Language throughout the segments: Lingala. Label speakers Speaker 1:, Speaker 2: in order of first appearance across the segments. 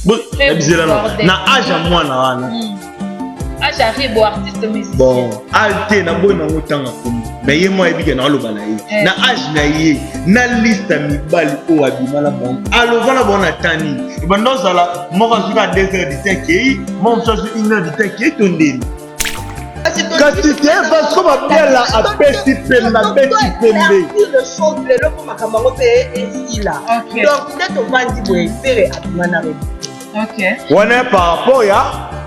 Speaker 1: na âge à moi na
Speaker 2: j'arrive au artiste musicien.
Speaker 1: Bon, alte na boy na ngotanga comme. Mais yé moi ebike na loba na ye. Na âge na ye, na liste mibali o abima la bon. Alo vala bon atani. E ben dans la mo ka suka 2 heures du temps qui, mo so 1 heure du temps qui tondeni. Quand tu t'es parce qu'on va bien là à petit pembe na petit pembe.
Speaker 3: Le show le loco makambo pe ici là. Donc dès qu'on va dire boy, faire abima na re.
Speaker 2: OK.
Speaker 1: On est par rapport ya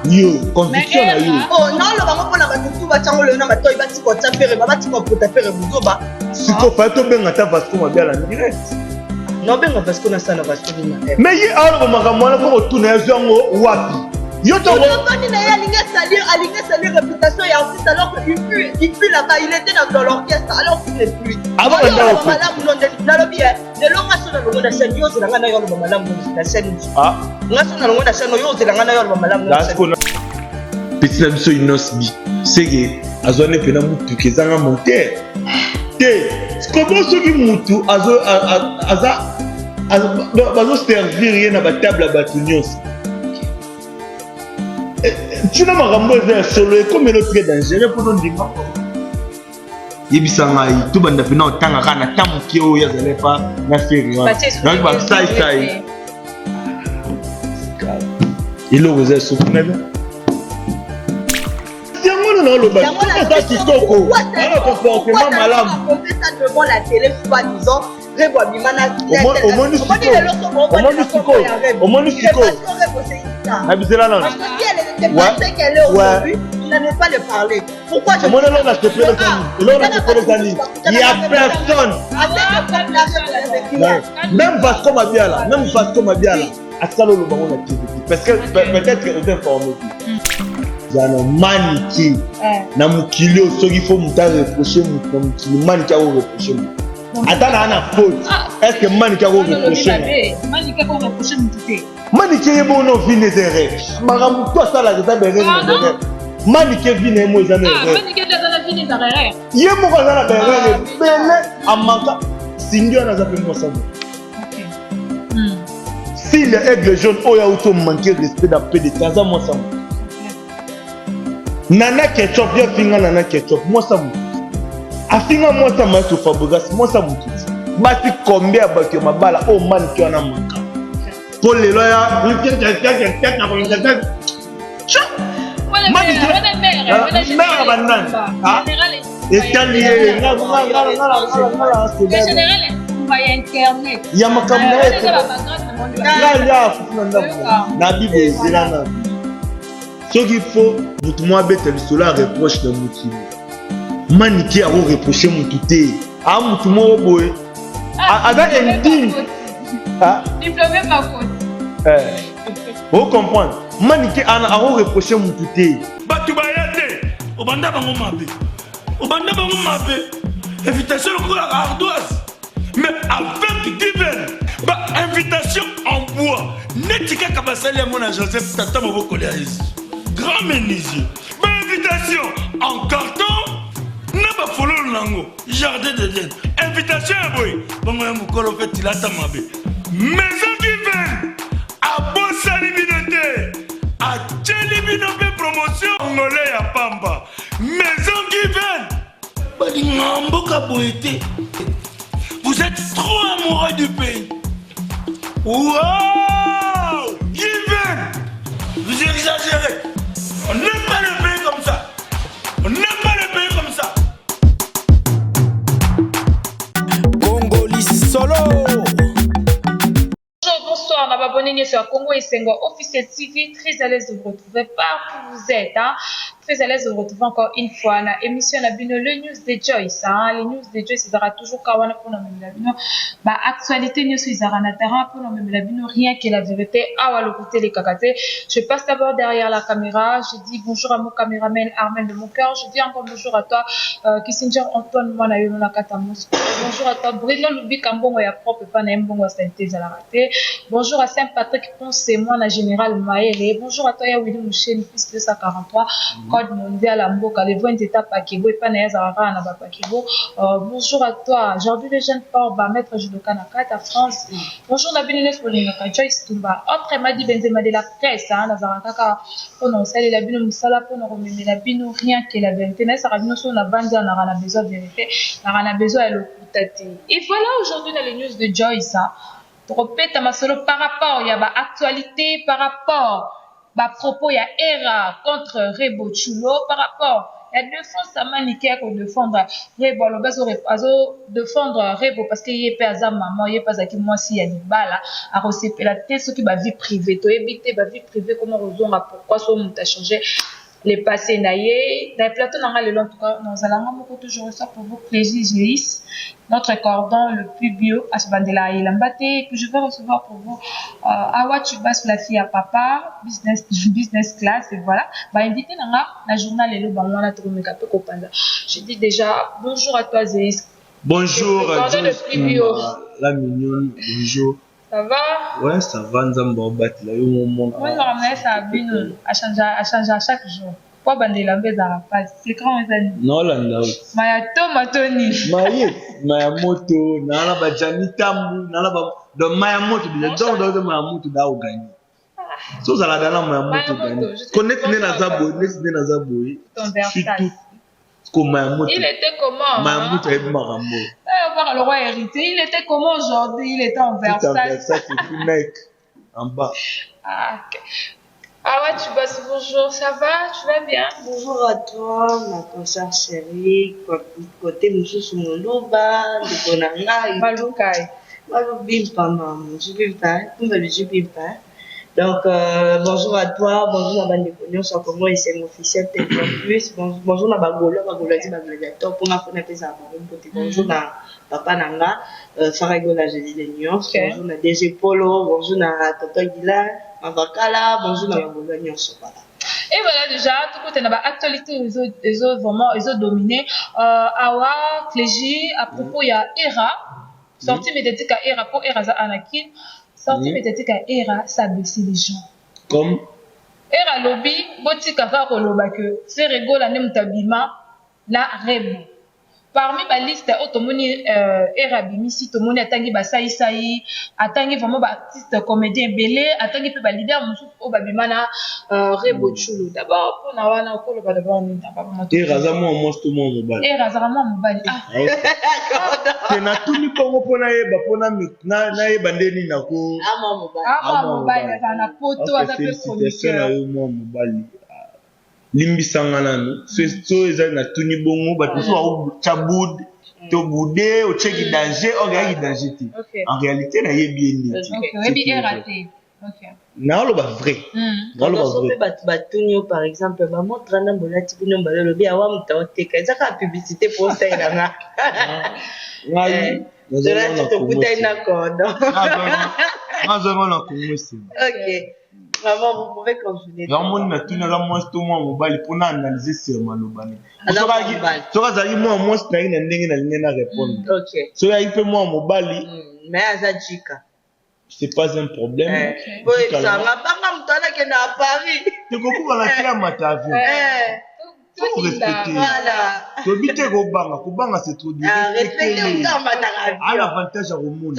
Speaker 1: yo conviction na yo.
Speaker 3: Oh non le bango pona batutu ba chango le na batoy ba tiko ta faire ba tiko pota faire buzoba.
Speaker 1: Siko fa to benga ta parce qu'on va bien la direct.
Speaker 3: Non benga parce qu'on a ça na parce que na.
Speaker 1: Mais yi alors makambo na ko tuna zongo wapi. Yo to
Speaker 3: ni na ya alinga salir réputation et artiste alors que il fut là-bas, il était dans l'orchestre alors qu'il n'est plus.
Speaker 1: Avant de
Speaker 3: dans le bien, de l'homme sur le monde de scène, yo c'est la ngana yo le malam de scène. Ah, ngaso na le monde de scène yo c'est la ngana yo le malam de scène.
Speaker 1: Petit la biso inosbi. Sege azone pena mutu kezanga monter. Te, comment ce qui mutu bazo servir rien na ba table à batunios. Tu n'as pas solo comme le très dangereux pour nous dire. Yebisanga tout banda pena otanga kana tamuki o yazale pa na feri wa. Donc ba sai. Il le faisait souffrir. Tiens-moi dans le bas. Ça qui toko. Alors comportement malade.
Speaker 3: On fait ça devant la télé soi-disant.
Speaker 1: Au moins
Speaker 3: parce que si elle était pas ce qu'elle est aujourd'hui, il n'allait pas le parler. Pourquoi je
Speaker 1: il n'y a personne. Même Vasco Mabiala, parce que peut-être qu'elle est informée. Il y a un maniqué. Na mukilo, ce qu'il faut me reprocher, maniqué ou reprocher. Attends, on a faute. Est-ce que maniqué ou reprocher?
Speaker 2: Maniqué ou reprocher tout.
Speaker 1: Maniqué est bon, on vit des erreurs. Maram, toi, ça, là, c'est des erreurs. Maniqué vit des erreurs.
Speaker 2: Maniqué vit des erreurs.
Speaker 1: Il y a beaucoup d'erreurs. Mais, à manquer, si on a fait moi ça. Si les aigles jaunes ont auto manqué respect d'après des cas, moi ça. Nana ketchup, viens finir nana ketchup, moi ça. Afinga moi ça m'a tout fabriqué, moi ça m'outil. Bati combien bati ma balle au man qui en a manqué. Pour les loyaux, ce qu'il faut, vous moi bête le solar reproche de moutier. Maniqué a reproché mon touté. Ah mon tout mon boy. Avec un digne.
Speaker 2: Diplômé ma faute.
Speaker 1: Vous comprenez? Maniqué a reproché mon touté.
Speaker 4: Batu bayate. Obanda bango mabe. Obanda bango mabe. Invitation au la ardoise. Mais avec divin. Bah invitation en bois. Netika kabasali à mon Joseph Tata Moboko Léaïs. Grand menuisier. Bah invitation en carton. N'a pas follow nango. Jardin de Dieu. Invitation à boy. Bango ya mukolo fait tilata mabe. Maison divine. A bossa libinoté. A tchelibinoté promotion. Ngolé ya pamba. Maison divine. Badi ngambo kaboete. Vous êtes trop amoureux du pays. Wow! Given! Vous exagérez. On n'aime pas le pays comme ça. On n'aime pas le pays comme ça.
Speaker 5: Congolais solo.
Speaker 2: Bonjour, bonsoir, on va abonner sur Congo et Sengo Officiel TV. Très à l'aise de vous retrouver partout où vous êtes. Très à l'aise de vous retrouver encore une fois. La émission la bino, le news de Joyce. Les news de Joyce, il y aura toujours Kawana pour nous même la bino. Actualité news, il y aura un terrain pour nous même la bino. Rien que la vérité. Ah, le côté les cacatés. Je passe d'abord derrière la caméra. Je dis bonjour à mon caméraman Armel de mon cœur. Je dis encore bonjour à toi, Kissinger Antoine Moanayo Nakatamos. Bonjour à toi, Bruno Lubi Kambongo ya propre pas Mbongo Santé à la raté. Bonjour à Saint-Patrick Ponce, moi la général Maëlle. Bonjour à toi, Willy Mouchen, fils de 243. mode mondial à Mboka, les 20 étapes à Kibo et pas Naïzara na Bapa Kibo. Bonjour à toi. Aujourd'hui, les jeunes ports va mettre Judoka Nakata France. Bonjour, Nabine Folinaka, Joyce Tumba. Autre m'a dit Benzema de la presse, Nazara Kaka, pour nous saluer la bino Moussala, pour nous remettre la bino, rien que la vérité. N'est-ce pas, nous sommes la bande, on a besoin de vérité, on a besoin de l'occultation. Et voilà aujourd'hui dans les news de Joyce, par rapport, il y a l'actualité, par rapport à propos, il y a ERA contre Rebo Chulo, par rapport, il y a défense à maniquer pour défendre Rebo, le défendre Rebo parce qu'il y a pas à maman, il y a pas à qui moi si il y a des balles à recevoir la tête, ce qui va vie privée, tu éviter la vie privée, comment on a pourquoi ça a changé. Les passés naïe, dans le plateau, en tout cas, nous allons toujours ça pour vous, plaisir, notre cordon le plus bio, à ce bandela et l'ambaté, que je vais recevoir pour vous, Awa Chubas, la fille à papa, business class, et voilà. Bah, invité dans la journal et le banc, on a trouvé un peu copanda. Je dis déjà, bonjour à toi, Zéis.
Speaker 1: Bonjour,
Speaker 2: le plus bio.
Speaker 1: La mignonne, bonjour.
Speaker 2: Ça va?
Speaker 1: Ouais, ça va, nous avons battu là, au moment.
Speaker 2: Moi, je ramène ça à Bino, à changer à chaque jour. Pourquoi bandela mbeza pas? C'est grand, les amis.
Speaker 1: Non, là, là.
Speaker 2: Maya Tomatoni.
Speaker 1: Maya moto, nala ba janitambu, nala ba do maya moto, do maya moto da o gagner. So ça la dana maya moto gagner. Connaître né na zabo, na zabo.
Speaker 2: Ton versage.
Speaker 1: Comme maya moto.
Speaker 2: Il était comment?
Speaker 1: Maya moto est marambo.
Speaker 2: Voir le roi hérité, il était comment aujourd'hui? Il était en Versailles.
Speaker 1: En Versailles, c'est tout mec. En bas.
Speaker 2: Ah, ok. Ah ouais, tu bosses, bonjour, ça va? Tu vas bien?
Speaker 3: Bonjour à toi, ma consoeur chérie, côté monsieur Sumoloba, de Bonanga.
Speaker 2: Maloukai.
Speaker 3: Malubimpa, maman, je bimpa, je bimpa. Donc, bonjour à toi, bonjour à Bande Cognon, sur comment il s'est officiel, peut-être plus. Bonjour à Bagolo, dit Bagolator, pour ma femme, bonjour à Papa Nanga, Farago, la Jésus de Nuance, bonjour à DG Polo, bonjour à Toto Guila, Avakala, bonjour à Bagolo, voilà.
Speaker 2: Et voilà déjà, tout côté dans l'actualité, les autres vraiment, ils ont dominé. Awa, Clégie, à propos, il y a ERA, sortie médiatique à ERA pour ERA Anakin. Sortie médiatique à ERA, ça blessé les gens.
Speaker 1: Comme
Speaker 2: ERA lobby, boti kaka koloba que c'est rigolo la nemtabima la rebo. Parmi ma liste automoni ERA bimisi tomoni atangi ba sai atangi vraiment ba artiste comédien belé atangi pe ba leader musu o babima na rebo chulo. D'abord pour na wana koloba d'abord ni d'abord.
Speaker 1: ERA za mo monsto mo mobile.
Speaker 2: ERA za mo mobile.
Speaker 1: C'est na tuni kongo pona yeba pona na yeba ndeni na ko
Speaker 2: mobile za na poto za pe chroniqueur
Speaker 1: mo mobile limbisanga nanu so eza na tuni bongo bato so au chabud to boudé au cheki danger o ga danger ti en réalité na yebi ndi
Speaker 2: OK yebi raté OK
Speaker 1: na lo ba vrai na lo ba vrai
Speaker 3: batunyo par exemple ba montre na bolati bino balelo bi awa mutaoteka ezaka publicité pour ça ilanga
Speaker 1: ngai
Speaker 3: nazona to kutaina kodo
Speaker 1: nazona kumwisi
Speaker 3: OK. Maman, vous pouvez continuer.
Speaker 1: Ramon na tuna la monster moi mobile pour analyser sur malobani. So azali moi monster na ina ndenge na lingena répondre.
Speaker 3: OK.
Speaker 1: So ya ipe moi mobile.
Speaker 3: Mais azajika.
Speaker 1: C'est pas un problème.
Speaker 3: Oui, ça m'a pas mtana kena à Paris.
Speaker 1: Tu comprends la tia matavio. Faut respecter.
Speaker 3: Voilà.
Speaker 1: To bite kubanga c'est trop dur.
Speaker 3: Respecter utamba tarabi.
Speaker 1: À l'avantage à Romun.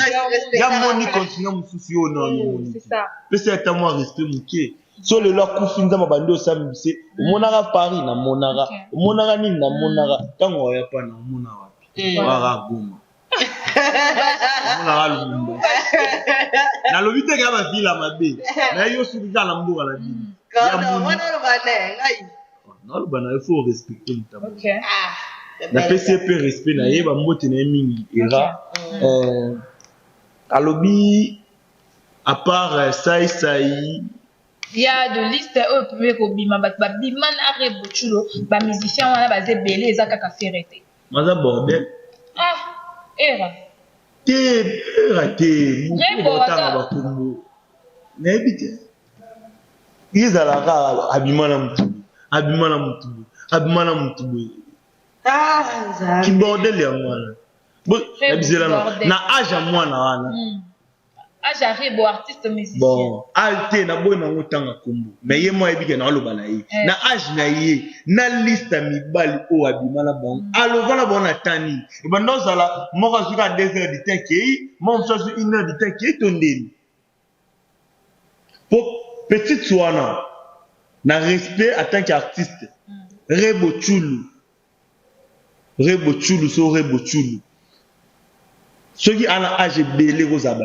Speaker 1: Ya moni continue mususu yo non.
Speaker 2: C'est ça.
Speaker 1: Peut-être à moi respect muké. So le leur kufinza mabando samisi. Monara Paris na monara. Monara ni na monara. Tango ya pa na monara. Wara Goma. Monara Lumumba. Na lobite ka ba vila mabe. Na yo subika na mboka la vila.
Speaker 3: Ya moni lo bane ngai.
Speaker 1: Non, il faut respecter le tabou.
Speaker 2: OK.
Speaker 1: La PCP respect na yeba mbote na mingi era. Alobi à part sai.
Speaker 2: Il y a de liste au premier ko bima ba bima na rebo chulo ba musicien wana ba zebele ezaka ka ferete.
Speaker 1: Maza bordel.
Speaker 2: Era.
Speaker 1: Era
Speaker 2: Rebo
Speaker 1: ba kumbo. Na ebite. Izala abima na mtu. Abimana mutubu. Ki bordel ya mwana. Na bizela na aja mwana wana.
Speaker 2: Ah, j'arrive au artiste musicien.
Speaker 1: Bon, alte na boy na ngotanga kombo. Mais ye mo ebike na lobala ye. Na âge na ye, na liste mibali o abimala bon. Alova na bon atani. E bando zala mo ka zuka 2 heures du temps ki, mo so 1 heure du temps ki tondeli. Pour petite soana na respect en tant qu'artiste. Rebo chulu. Rebo chulu so rebo chulu. Ceux qui ont l'âge belé aux 25 ans.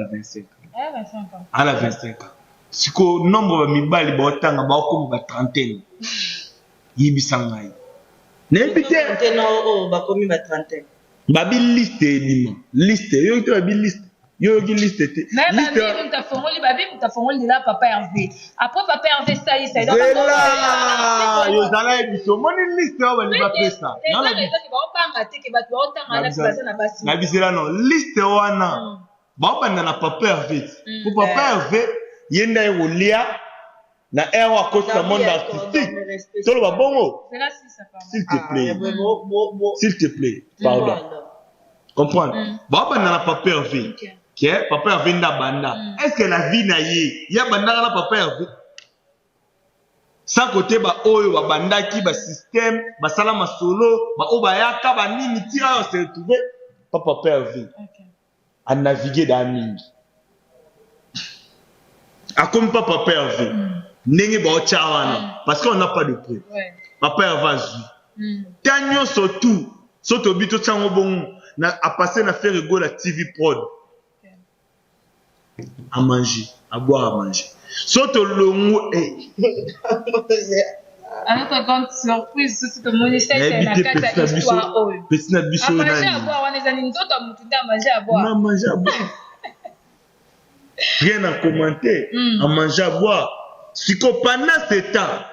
Speaker 2: Ah, 25 ans.
Speaker 1: À la 25 ans. Si le nombre de mibali baotanga baokomo ba trentaine. Yibisangai. N'invité
Speaker 3: non ba komi ba trentaine.
Speaker 1: Babi liste elima. Liste yo to babi liste. Yo qui liste te.
Speaker 2: Mais babi muta fongoli là papa Hervé. Après papa Hervé ça y est.
Speaker 1: Là yo zala ebiso moni liste o bali ba pesa.
Speaker 2: Non la liste ba opanga te ke ba otanga na baza na basi.
Speaker 1: Na bisela non liste wana. Ba opanga na papa Hervé. Pour papa Hervé yenda erolia na erwa côté monde artistique. Tolo ba bongo.
Speaker 2: C'est là si ça parle.
Speaker 1: S'il te plaît. S'il te plaît. Pardon. Comprendre. Ba opanga na papa Hervé. Que papa Hervé nda banda. Est-ce que la vie na ye ya banda na papa Hervé? Sans côté ba oyo ba banda ki ba système ba sala masolo ba obayaka ba nini tira se retrouver papa Hervé. A naviguer dans mingi. A comme papa Hervé. Ndenge ba ochawana parce qu'on n'a pas de preuve. Papa Hervé azui. Tanyo surtout soto bito chango bon na a passer na faire rigolo la TV prod. À manger, à boire, à manger. Saute longo et.
Speaker 2: À notre grande surprise, c'est le ministère de la carte à histoire.
Speaker 1: Petit na biso
Speaker 2: na. À manger à boire, on est en indoto à mutuda à manger à boire.
Speaker 1: On a mangé à boire. Rien à commenter. À manger à boire. Si qu'on pendant ce temps,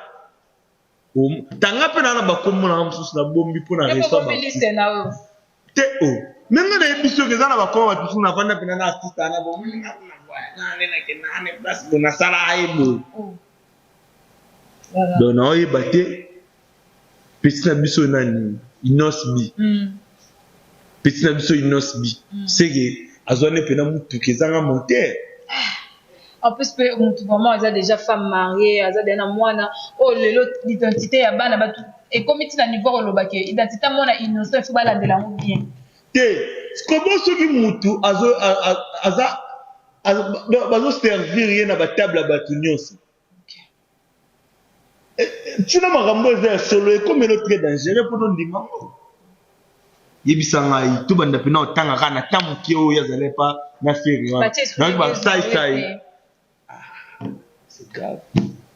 Speaker 1: tanga pena na bakomo na msusu na bombi pona restaurant. Te o. Même dans les émissions que ça na bakomo ba tusu na vanda pena na artiste na bombi. Na place de Nasara Aibo. Donc, on a battu petit nabiso nani inosbi. Petit nabiso inosbi. C'est que azone pena mutu kezanga monter.
Speaker 2: En plus mutu vraiment elle a déjà femme mariée, elle a déjà mwana. Oh l'identité ya bana batu et comme tu na niveau lobake identité mona innocent il faut bala de la bien.
Speaker 1: Te, comment ce qui mutu aza bazo servir rien à la table à batunios. Tu n'as pas rambo solo et comme le très dangereux pour nous dire. Yebisanga tout banda pena otanga kana tamu kio yazale pas na faire. Donc ba sai. C'est grave.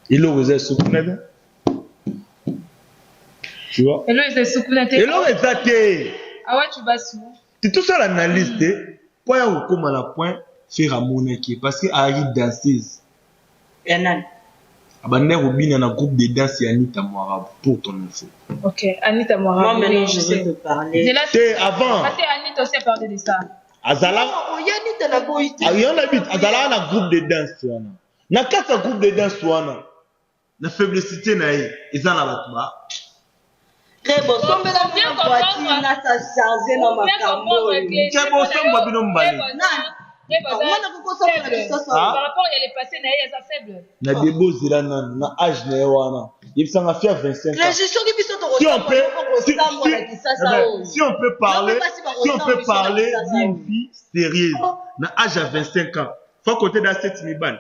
Speaker 1: Il le faisait soukunada. Tu vois?
Speaker 2: Et là il se soukunate.
Speaker 1: Et là exacté.
Speaker 2: Ah ouais tu vas sous.
Speaker 1: Tu tout ça l'analyste point ou comme à la point faire à monaki parce que Ari danseuse.
Speaker 3: Yanan.
Speaker 1: Abandé Robin dans un groupe de danse et Anita Moara pour ton info.
Speaker 2: Ok, Anita Moara.
Speaker 3: Moi maintenant je vais te parler.
Speaker 1: C'est avant.
Speaker 2: Parce que Anita aussi a parlé de ça.
Speaker 1: Azala.
Speaker 3: Oh Yanita na boité.
Speaker 1: Ah yon habite Azala na groupe de danse wana. Na kata groupe de danse wana. Na faiblesse na ye, ils en la batba.
Speaker 3: Très bon, somme la bien voiture na sa charger na makambo.
Speaker 1: C'est bon somme babino mbali.
Speaker 2: Par rapport à les passés, il y a faible.
Speaker 1: Na debo zila na âge na wana. Il s'en a fait 25 ans. Si on peut parler d'une vie sérieuse, na âge à 25 ans. Faut côté dans cette mibane.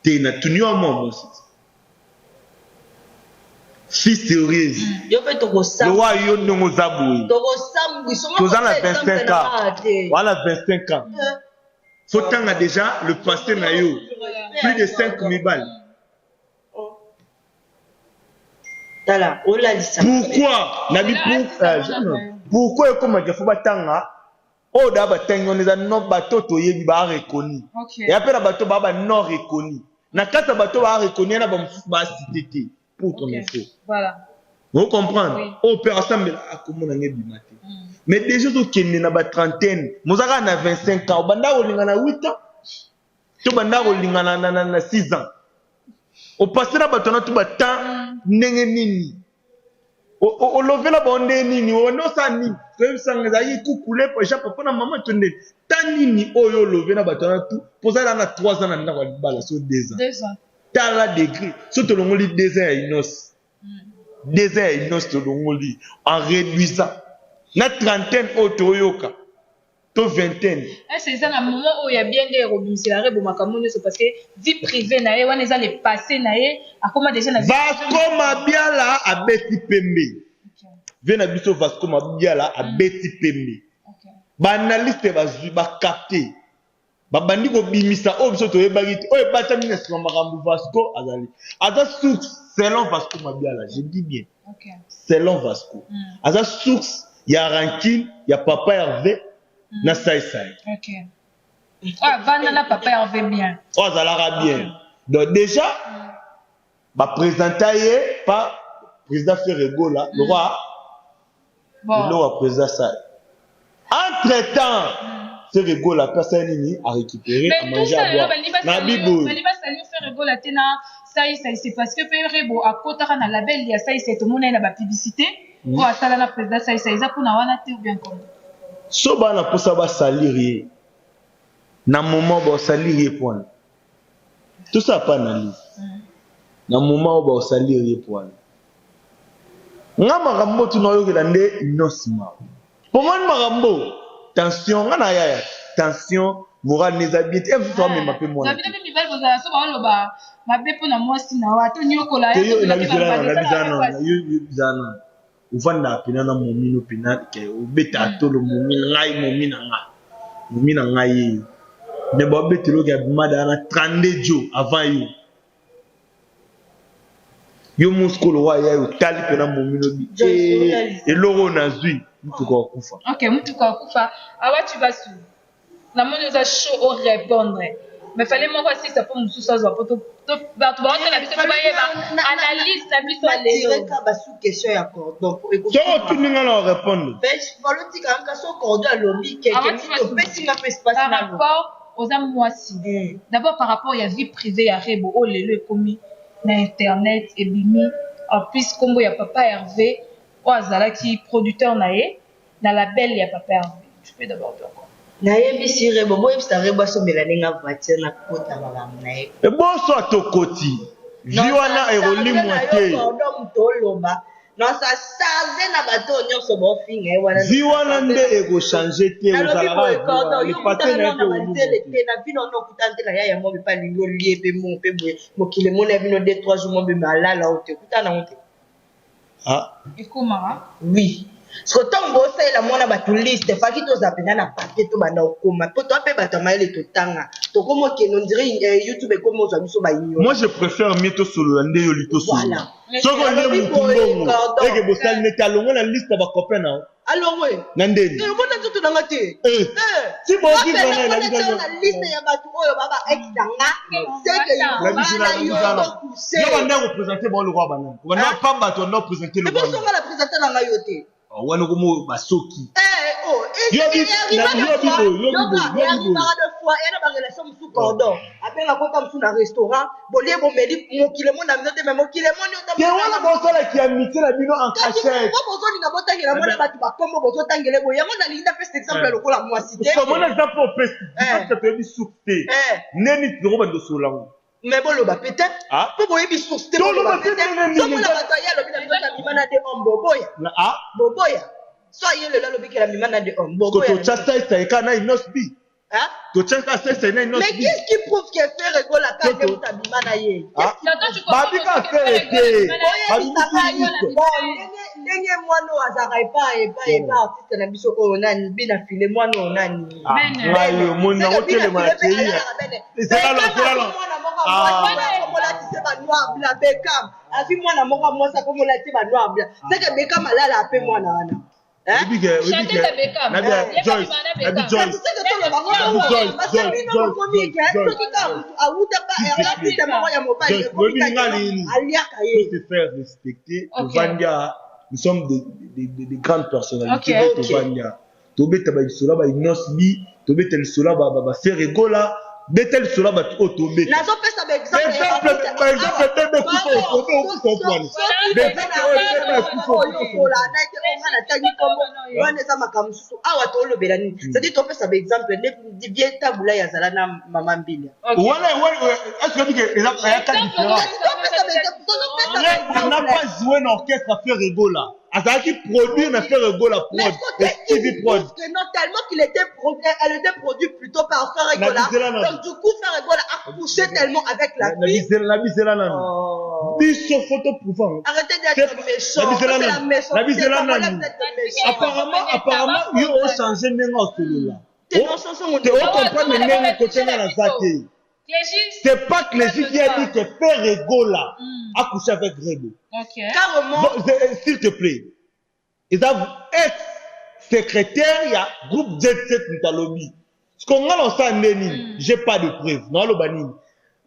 Speaker 1: T'es na tenu en moment aussi. Fille sérieuse. Le roi yon no zaboué. Tozan a 25 ans. Voilà 25 ans. Sotan a déjà le passé na yo. Plus de 5 000 balles. Pourquoi? Pourquoi comme il faut batanga? Oh d'abord tengo les non bateau to yebi ba reconnu. Et après la bateau ba non reconnu. Na kata bateau ba reconnu na ba mfufu ba cité pour ton info.
Speaker 2: Voilà.
Speaker 1: Vous comprenez? Oh père assemble a comment na ngebi maté. Mais déjà to kende na ba trentaine, mozaka na 25 ans, banda olinga na 8 ans. To banda olinga na 6 ans. Au passé na bateau na to ba temps ndenge nini. olovela bonde nini onosa nini toyebisanga ezalaki kukule poja papa na mama tonde ta nini oyo olovela bato wana tu pozala na 3 ans na ndako ya libala so 2 ans tala degré so tolongoli 2 ans ya inos 2 ans ya inos tolongoli en réduisant na trentaine oyo toyoka to vingtaine.
Speaker 2: C'est ça le moment où il y a bien des robinsilare bon makamono c'est parce que vie privée na ye wana eza le passé na ye akoma déjà na
Speaker 1: Vasco Mabiala a beti pembe. Vena biso Vasco Mabiala a beti pembe. Ba analyste bazui ba capter. Ba bandi ko bimisa o biso to yebagi o ebata minesi makambu Vasco azali. Aza source selon Vasco Mabiala, je dis bien. Selon Vasco. Aza source ya rancune, ya papa Hervé. Na sai.
Speaker 2: Ok. Ah, Vanana papa Hervé bien.
Speaker 1: Oh, ça l'a bien. Donc déjà, bah présenté par président Ferrego là, le roi.
Speaker 2: Bon.
Speaker 1: Le roi président ça. Entre temps, Ferrego la personne a récupéré à manger à boire. Na bibo.
Speaker 2: Mais liba sali Ferrego la tena sai c'est parce que Ferrego a kotaka na label ya sai c'est tout le monde na ba publicité. Pour asala na président sai za kuna wana te ou bien comme.
Speaker 1: So bana posa ba salirié na moment ba salirié point tout ça pas na liste na moment ba salirié point nga makambo tu na yokela nde inosima pour moi makambo tension nga na ya tension moral les habitués et vous même peu moi
Speaker 2: na bino mi bel bozala so ba loba mabe pona mwasi na wa to nyokola
Speaker 1: ya to na bizana uvanda pina na momino pina ke obeta tolo momino ngai ne ba betelo ke bimada na 32 jours avant yo muskolo wa ya tali pina momino bi e logo na zui mutuko kufa.
Speaker 2: OK, mutuko kufa awa tu vas sous na mono za show au répondre mais fallait moi aussi ça pour musu ça za poto to ba to ba na biso ba yeba analyse na biso
Speaker 3: lelo ka ba sous question ya cordon pour écouter
Speaker 1: so tu ninga na répondre
Speaker 3: ben volonté quand ka so cordon à lobby quelqu'un to pesi na espace
Speaker 2: par rapport aux amoisi d'abord par rapport il y a vie privée ya Rebo oh lelo ekomi na internet et bimi en plus kombo ya papa Hervé o azala ki producteur na ye na label ya papa Hervé tu peux d'abord dire
Speaker 3: na yebisi Rebo boy bisare ba so melaninga voiture na kota malamu na ye
Speaker 1: e boso atokoti viwana eroli moite
Speaker 3: cordon mutoloba non ça charge na bato nyonso bo finga e wana
Speaker 1: viwana nde ego changer te ozala
Speaker 3: cordon yo patena na matele te na vino no kutante la ya mo be pa lingo lie pe mo pe boye mokile mo na vino 2-3 jours mo be malala o te kutana o te
Speaker 1: ah
Speaker 2: ekomara
Speaker 3: oui so tant bo ça la mona ba to liste fa ki to zapena na papier to bana okoma po to ape bato maile to tanga to komo ke non dirait YouTube comme zo biso ba yinyo
Speaker 1: moi je préfère mieux to solo nde yo lito solo
Speaker 3: voilà
Speaker 1: soko nde mutumbongo eke bosal nete alongo na liste ba copain na
Speaker 3: alors ouais
Speaker 1: na ndeni
Speaker 3: bona tout dans la tête
Speaker 1: si bon qui connaît
Speaker 3: la liste ya bato oyo baba ex danga c'est que
Speaker 1: yo banda représenter bon le roi banane on va pas bato on présenter le roi
Speaker 3: mais bon on va la présenter dans la yote
Speaker 1: wana komo basoki
Speaker 3: oh yo fois yana ba relation musu cordon abenga kota musu na restaurant bolie bomeli mokile mo na minote mais mokile mo ni ota
Speaker 1: ke wana bosola ki amitié na bino en cachette
Speaker 3: ko bozoni na botangela mona batu bakombo bozotangele boye yango na linda peste exemple lokola mwasi te
Speaker 1: so mona exemple au peste parce que tu dis soufté neni tiro bando solango
Speaker 3: mais bon le ba peut-être pour boye bi source te bon le ba peut-être so mona ba ya lo bina bota bimana de omboboya boboya so yele la lo bikela bimana de omboboya
Speaker 1: ko to chasta ita na inosbi to chasta c'est na inosbi
Speaker 3: mais qu'est-ce qui prouve que fait rigole la carte de ta bimana ye
Speaker 1: babika fait été
Speaker 3: ndenge mwana azaka epa artiste na biso oyo nani bina file mwana oyo nani
Speaker 1: ayo mona otele materia c'est là
Speaker 3: omolatise banoir bla Beckham afi mwana moko mwasi akomolatise banoir bla seke Beckham alala ape mwana wana
Speaker 1: nous sommes des grandes personnalités. Tobeta ba isola ba inosbi, tobeta isola ba Ferrego là, betel sola ba to tombe
Speaker 3: nazo pesa ba exemple c'est-à-dire to pesa ba exemple ne bien tabula ya zala na mama mbili
Speaker 1: voilà est-ce que tu es là on n'a pas joué dans orchestre à faire rigola Azaki produit n'a fait rigola prod Stevie prod
Speaker 3: non tellement qu'il était elle était produite plutôt par faire rigola donc du coup faire rigola a poussé tellement avec la fille
Speaker 1: la bisela nani biso photo prouvant
Speaker 3: arrêtez d'être méchant
Speaker 1: la bisela nani apparemment ils ont changé n'engo celui-là on comprend n'engo côté na zaki c'est pas que les filles qui a dit que faire rigola a couché avec Rebo.
Speaker 3: Carrément.
Speaker 1: S'il te plaît, ils ont ex-secrétaire, il y a groupe Z7 Mutalobi. Ce qu'on a lancé en Néni, j'ai pas de preuves. Non, le banin.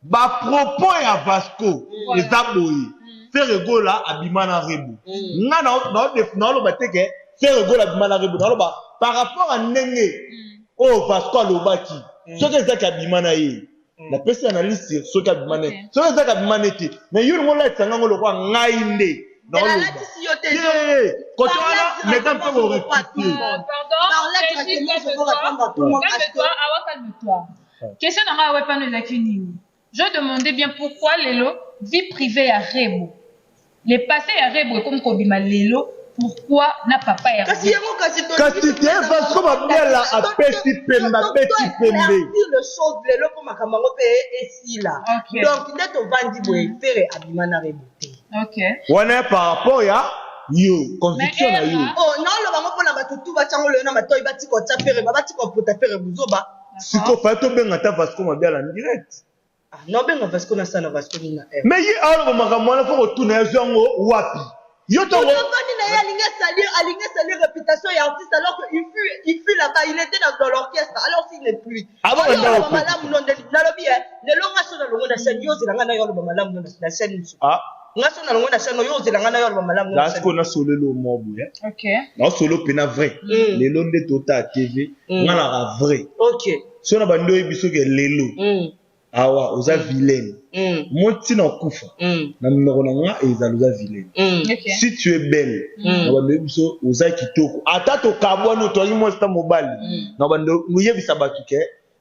Speaker 1: Bah, propos et à Vasco, les aboyés. Faire rigola à Bimana Rebo. Non, le bateque, faire rigola à Bimana Rebo. Par rapport à Nene, oh, Vasco à l'Obaki. Ce que c'est qu'à Bimana Ye. La personne analyse sur ce qu'a demandé. Ce que ça demandé, mais il y a un là, c'est un le roi ngaïndé. Non, quand on a, les gens peuvent rectifier.
Speaker 2: Calme-toi. Question n'a pas nous accueillir. Je demandais bien pourquoi Lelo vie privée à Rebo. Les passés à Rebo comme Kobima Lelo. Pourquoi n'a papa et
Speaker 1: Kasi tu es parce qu'on va bien là à petit pembe
Speaker 3: le chose de l'eau comme Kamango et si là. Donc net au vandi boy faire abimana reboté.
Speaker 2: OK.
Speaker 1: On est par rapport à yo conviction na yo.
Speaker 3: Oh non le bango pour la batutu ba chango le na matoy bati ko tapere ba bati ko pota faire buzoba.
Speaker 1: Siko fa to benga ta parce qu'on va bien là en direct.
Speaker 3: Ah non benga parce qu'on a ça na parce qu'on a.
Speaker 1: Mais yi alors makamwana faut retourner zongo wapi. Yo to
Speaker 3: aligné salir réputation et artiste alors que il fut là-bas, il était dans l'orchestre alors s'il n'est plus.
Speaker 1: Ah bon,
Speaker 3: le longa sona longa na scène yo zilanga na yo le malamu na scène. Ah. Nga sona longa na scène yo zilanga na yo le malamu na scène.
Speaker 1: Là qu'on a solo le mobu hein.
Speaker 2: OK.
Speaker 1: Na solo pena vrai. Les londe tota TV, nga la vrai.
Speaker 3: OK.
Speaker 1: Sona bando biso ke lelo. Awa oza vilaine. Moti na kufa. Na numéro na nga ezaluza vilaine. Si tu es belle, na bando biso oza kitoko. Ata to kabwano to yimo sta mobile. Na bando muyebisa batuke.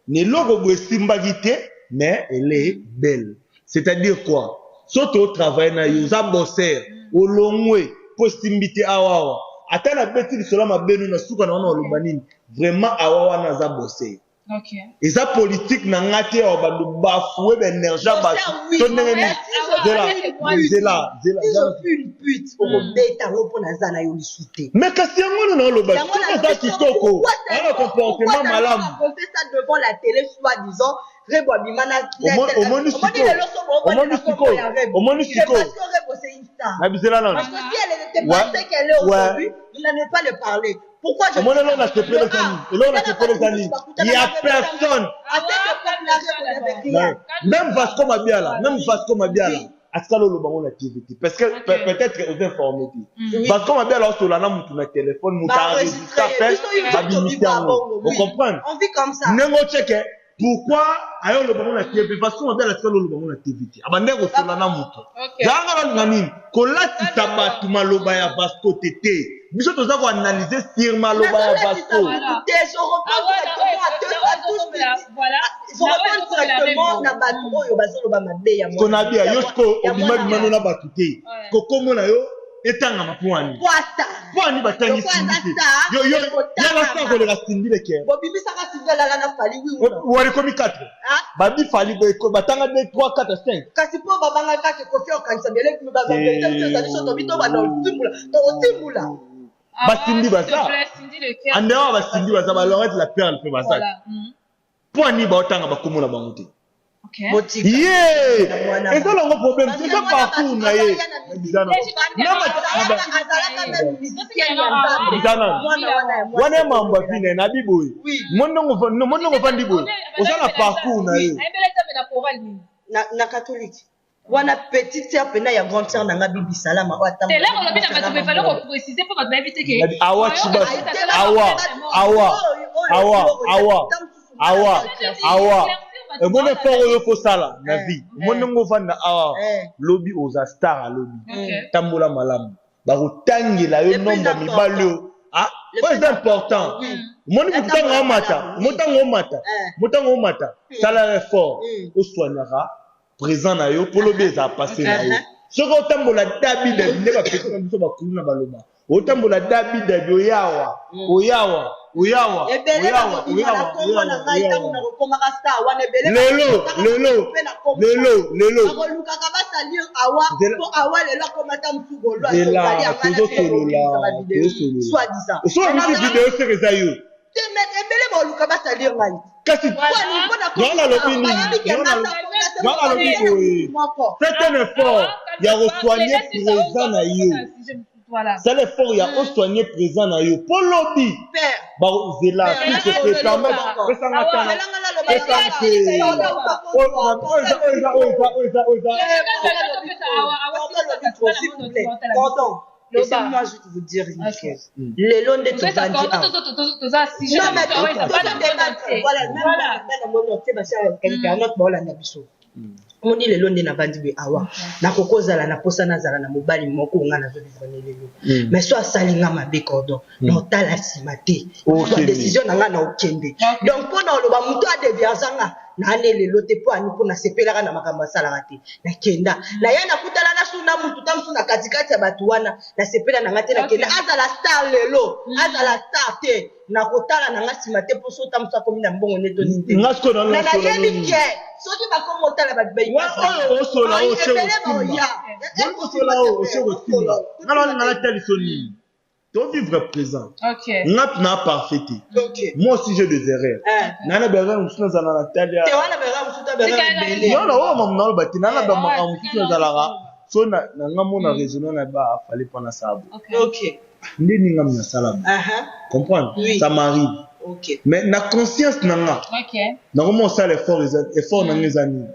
Speaker 1: Ne logo bo simba gite, mais elle est belle. C'est-à-dire quoi? Soto au travail na yoza bosser, au longwe, postimbite awawa. Ata na beti li sola mabenu na suka na wana olobanini. Vraiment awawa na za bosser.
Speaker 2: OK.
Speaker 1: Et ça politique n'a ngate au bandu bafoué l'énergie bas. C'est là.
Speaker 3: Ils ont pu une pute au bêta pour nazana yo lisouté.
Speaker 1: Mais kasi yango na lo bas. C'est ça kitoko. Un comportement malade.
Speaker 3: On fait ça devant la télé soi-disant Rebo Bimana. Parce que si elle n'était pas ce qu'elle est aujourd'hui, vous n'allez pas le parler. Pourquoi je
Speaker 1: il y a personne. Même Vasco Mabiala, parce que peut-être que vous informez. Vasco Mabiala sur la nom de téléphone, vous comprenez?
Speaker 3: On vit comme ça.
Speaker 1: Pourquoi ayo le bango na TV parce qu'on appelle ça le bango na TV abande ko sola na muto zanga ngani ko lati tabatu maloba ya Vasco tete biso toza ko analyser sur maloba ya Vasco
Speaker 3: na batu oyo bazoloba mabe ya
Speaker 1: mwana to na bia yosko obima bimano na batu te ko komo na yo etanga mapwani pwani batangi sindike yo yala sa ko le rastindile ke
Speaker 3: bobimi saka sindela la na fali wi
Speaker 1: wori komi 4 babi fali ko batanga de 3 4 5
Speaker 3: kasi po babanga kake ko fio kanisa bele kimi ba ba so to bito ba no timbula
Speaker 1: basindi basa ande wa basindi basa ba Laurette la perle pe basa pwani ba otanga bakomona bangote. Yeah, et ça le problème, c'est pas partout na ye. Wana mambo fine na biboy. Mondo ngofandi boy. Osala parcours na ye.
Speaker 3: Na catholique. Wana petite sœur pena ya grande sœur nanga bibi salama watamba.
Speaker 2: C'est là on a bien parce que fallait qu'on préciser pour qu'on éviter que
Speaker 1: bon effort oyo faut sala na vie monengo vanda awa lobby aux stars à lobby tambola malam ba kotangela yo nomba mibalo ah c'est important moni mutanga mata sala effort au soignera présent na yo pour lobby za passer na yo soko tambola dabi de ne ba pesa biso ba kuluna baloba otambola dabi de oyawa c'est un effort il y a resoigné présent na yo.
Speaker 2: Voilà.
Speaker 1: C'est l'effort, il y a au soigné présent dans yo. Pour lobby. Bah, c'est là, s'il te plaît, quand même.
Speaker 3: Laissez-moi juste vous dire une chose. Les lots de Tobandi. On dit les lois de Nabandi awa na kokoza la na posa na zala na mobali moko nga na zo vivre lelo mais soit salinga mabe cordon non tala simate soit décision na nga na okende donc pendant le ba muto a deviazanga na ne lelo te po ani po na sepelaka na makamba sala rate na kenda na yana kutala na suna mutu tamsu na katikati ya batu wana na sepela na ngate na kenda azala star lelo azala star te na kotala na nga simate po so tamsu akomi na mbongo neto nite
Speaker 1: ngasko na
Speaker 3: na yebi ke soki bakomo otala babai
Speaker 1: ton vivre présent. N'a parfait. Moi aussi j'ai des erreurs. Nana besoin de nous dans la Natalia. Non non, on m'a dit nana besoin de nous dans la. So na ngamo na raisonner na ba fallait prendre ça.
Speaker 3: OK.
Speaker 1: Ndeni ngam na sala. Comprendre? Ça m'arrive.
Speaker 3: OK.
Speaker 1: Mais na conscience nanga.
Speaker 2: OK.
Speaker 1: Normalement ça l'effort na mes amis.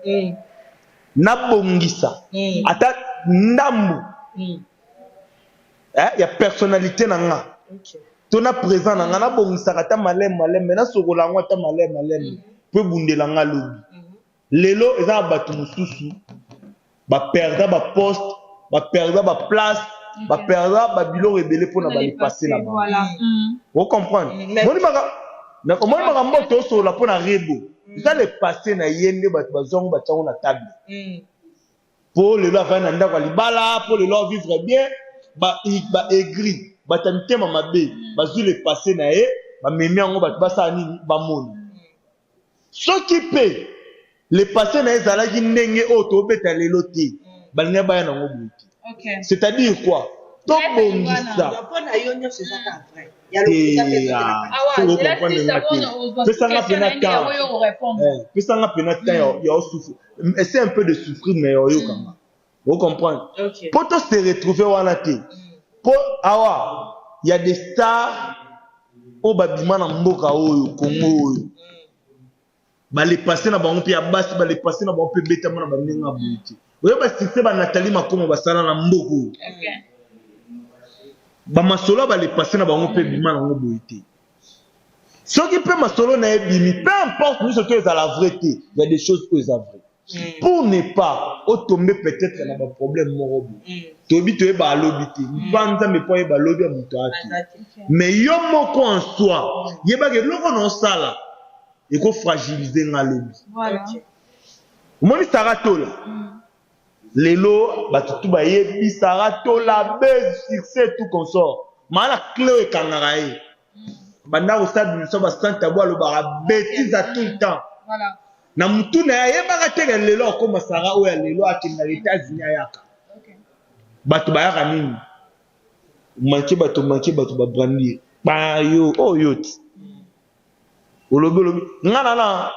Speaker 1: Na bongisa. Ata ndambu. Il y a personnalité nanga. Tu na présent nanga na bongisa kata malem mais na sokola ngwa ta malem peut bundela nga lobi. Lelo eza batu mususu ba perdre ba poste, ba perdre ba place, ba perdre ba bilo rebelle pour na ba passer là-bas.
Speaker 2: Voilà.
Speaker 1: Vous comprenez? Moni maka mboto so la pour na rebo. Ça le passer na yende ba zongo ba tsango na table. Pour le loi na ndako libala, pour le loi vivre bien. Ba aigri ba tamtema mabe ba zu le passer na e ba memi ngo ba basa nini ba moni so qui peut le passer na ezala ki ndenge o to beta lelo te ba linga ba na ngo buti.
Speaker 2: OK.
Speaker 1: C'est-à-dire quoi? To bongisa
Speaker 3: pona yo nyo c'est ça ka vrai ya lo
Speaker 1: c'est ça nga pena temps c'est ça nga pena temps ya souffrir essaie un peu de souffrir mais yo kama. Vous comprenez?
Speaker 3: Okay.
Speaker 1: Pour tous se retrouver wanate. Pour awa, il y a des stars au babima na mboka oyo Congo oyo. Ba les passer na bango pe ya basi ba les passer na bango pe beta mona ba ninga buti. Oyo ba site ba Nathalie Makomo ba sala na mboko.
Speaker 2: OK.
Speaker 1: Ba masolo ba les passer na bango pe bima na ngo buti. Ce qui peut masolo na ebimi, peu importe nous ce que est à la vérité, il y a des choses où ils vraies. Pour ne pas tomber peut-être dans un problème morobo. Tobi to ba lobité. Banza me po ba lobi a mutati. Mais yo moko en soi, yeba ke loko non sala. Il faut fragiliser nga lobi.
Speaker 2: Voilà.
Speaker 1: Moni saratola. Lelo batutu ba yebi saratola base succès tout consort. Mala clé kangarae. Banda au stade du so ba santa bo lo ba bêtise à tout le temps.
Speaker 2: Voilà.
Speaker 1: Na mutu na yeba ka tega lelo ko masara o ya lelo akinga États-Unis ayaka.
Speaker 2: OK.
Speaker 1: Batu ba yaka nini? Manki batu ba brandi. Ba yo o yot. Olobi ngana na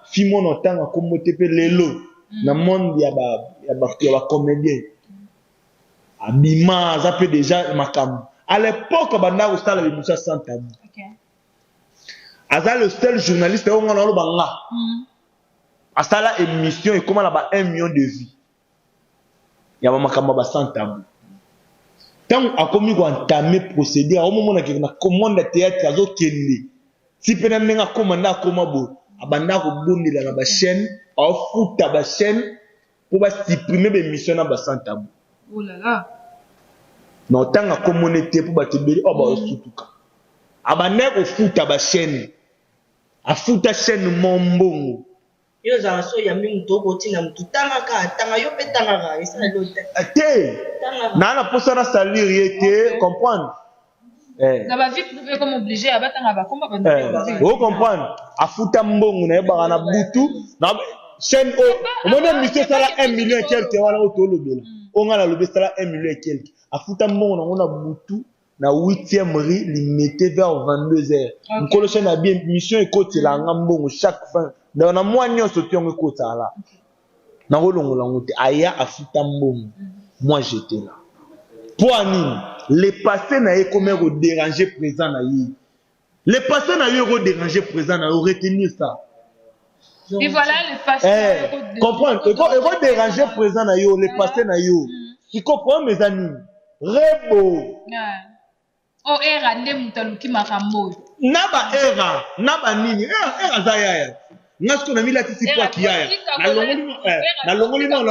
Speaker 1: fimo no tanga ko motepe lelo na monde ya ba comédien. Abima ça peut déjà makam. À l'époque banda ko sala bi musa santa.
Speaker 2: OK.
Speaker 1: Aza le seul journaliste on ngana lo banga. À ça la émission et comment là-bas 1 million de vues. Il y a mamakamba ba sans tabou. Tant a commis ko entamer procédé au moment na commande de théâtre azo kende. Si pena menga commanda komabo abanda ko bondela na ba chaîne afuta ba chaîne pour ba supprimer ba émission na ba sans tabou.
Speaker 2: Oh là là.
Speaker 1: Na tanga communauté pour ba tebeli o ba osutuka. Abanda ko futa ba chaîne. Afuta chaîne mombongo.
Speaker 3: Yo za so ya mi muto ko tina mutu tanga yo pe tanga ga isa lote.
Speaker 1: Ate. Na posa na salir yete comprendre.
Speaker 2: Na ba vie privée comme obligé à battre ba komba ba.
Speaker 1: Vous comprendre? Afuta mbongo na ba na butu na chaîne o mona mission sala 1 million quelque wala o tolo bela. O ngala lobe sala 1 million quelque. Afuta mbongo na ngona butu na 8e rue limité vers 22h. Nkolo chaîne a bien mission ekoti la ngambongo chaque fin. Na moi nyonso tiongo ekota la. Na rolongola ngote aya afuta mbongo. Moi j'étais là. Pour anime, les passés n'a comme déranger présent na yi. Les passés n'a eu déranger présent na retenir ça.
Speaker 2: Et voilà le passé.
Speaker 1: Comprendre, et déranger présent na yo, les passés na yo. Tu comprends mes amis? Rebo.
Speaker 2: Oh era nde mutaluki makambo.
Speaker 1: Naba era, naba nini? Era zaya. Ngasko na mila tisi kwa kiaya. Na longoli no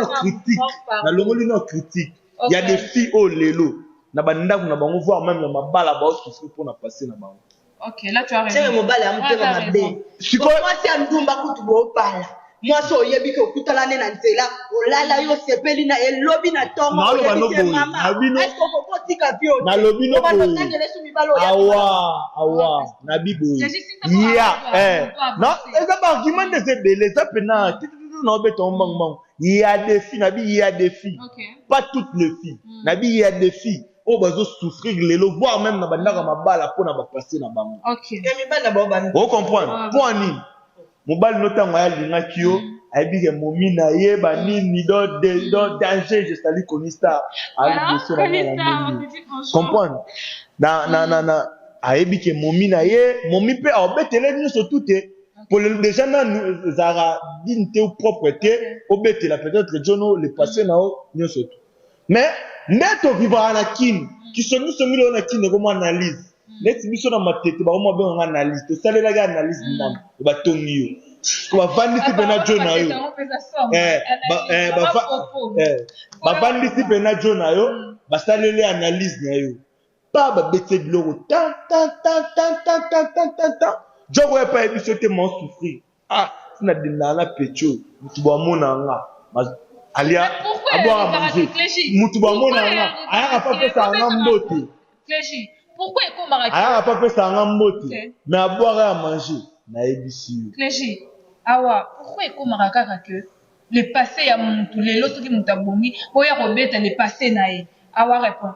Speaker 1: critique. Na longoli no critique. Il y a des filles au lelo. Na banda na bango voir même na mabala ba souffrir pour na passer na bango.
Speaker 2: OK, là tu as raison.
Speaker 3: C'est mobala amutema mabe. Moi c'est amdumba kutu bo pala. Moi so yebi ko kutala ne na nzela. Olala yo sepeli na elobi na tongo. Est-ce qu'on peut pas tika bio?
Speaker 1: Na lobi no bo. Awa, na bibo. Yeah, non, c'est pas argument de ces belés, ça pena. Non, il y a des filles, il y a des filles. Pas toutes les filles. Il y a des filles. Oh, bah, souffrir, les lots, voire même na bandara ma balle pour na passer na bango.
Speaker 2: OK.
Speaker 1: Vous comprenez? Pour ani. Mon balle notamment à l'inakio, a dit que mon mina ye bani ni do danger, je salue Konista. Comprendre? Na a dit que mon mina ye, mon mi peut embêter nous surtout pour les gens nous zara dinte ou propreté obéter la peut-être jono le passé nao nous surtout mais neto vivra na kin qui sont nous na kin comme analyse net biso na matete ba mo ben analyse to salela ga analyse nam ba tongiyo ko ba vandisi bena jona yo ba vandisi bena jona yo ba salele analyse na yo pa ba bete biloko tan Jogo est pas ébisoté mon souffrir. Ah, c'est na dinala pecho. Mutuba mona nga. Alia, aboire à manger. Mutuba mona nga. Aya pas fait ça en mbote.
Speaker 2: Clégie, pourquoi est qu'on marque?
Speaker 1: Aya pas fait ça en mbote. Mais aboire à manger. Na ebisi.
Speaker 2: Clégie, awa, pourquoi est qu'on marque que le passé ya mutu les loto qui mutabongi, oya robeta le passé nae. Awa répond.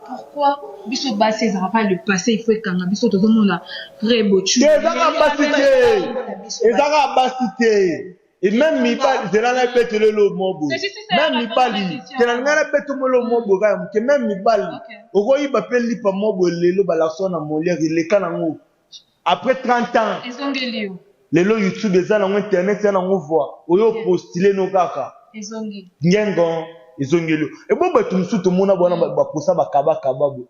Speaker 2: Pourquoi biso basse ça va pas le passé il faut que biso tout le monde là très beau tu
Speaker 1: ezaka basité et même mi pas c'est là la bête le mobo même mi pas li c'est là la bête le mobo que même mi bal okoyi ba peli pa mobo lelo ba la sona molière il est kana ngo après 30 ans
Speaker 2: ezongeli
Speaker 1: lelo YouTube eza na internet na ngo voix oyo postuler no kaka
Speaker 2: ezongeli
Speaker 1: ngengo izongelo eboba tumsuto mona bona baposa bakabaka babu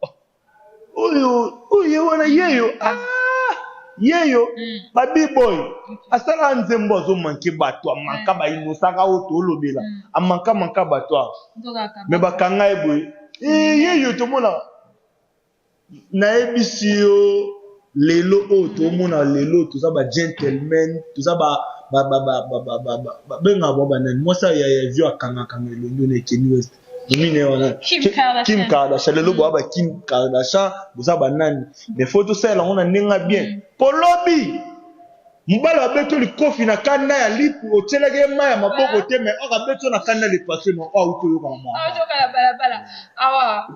Speaker 1: oyo wana yeyo baby boy asala nzembo zo manke bato amanka ba inosaka oto olobela amanka bato me bakanga eboy yeyo to mona na ebisio lelo oto mona lelo to za ba gentleman to za ba benga baba nani mosa ya vio akanga elongo na Kanye West mine wana Kim Kardashian lelo baba Kim Kardashian boza banani mais photo ça là on a ninga bien polobi mbala beto likofi na kanda ya lipu otelege ma ya maboko te mais aka beto na kanda le passé no auto yo kama
Speaker 2: bala awa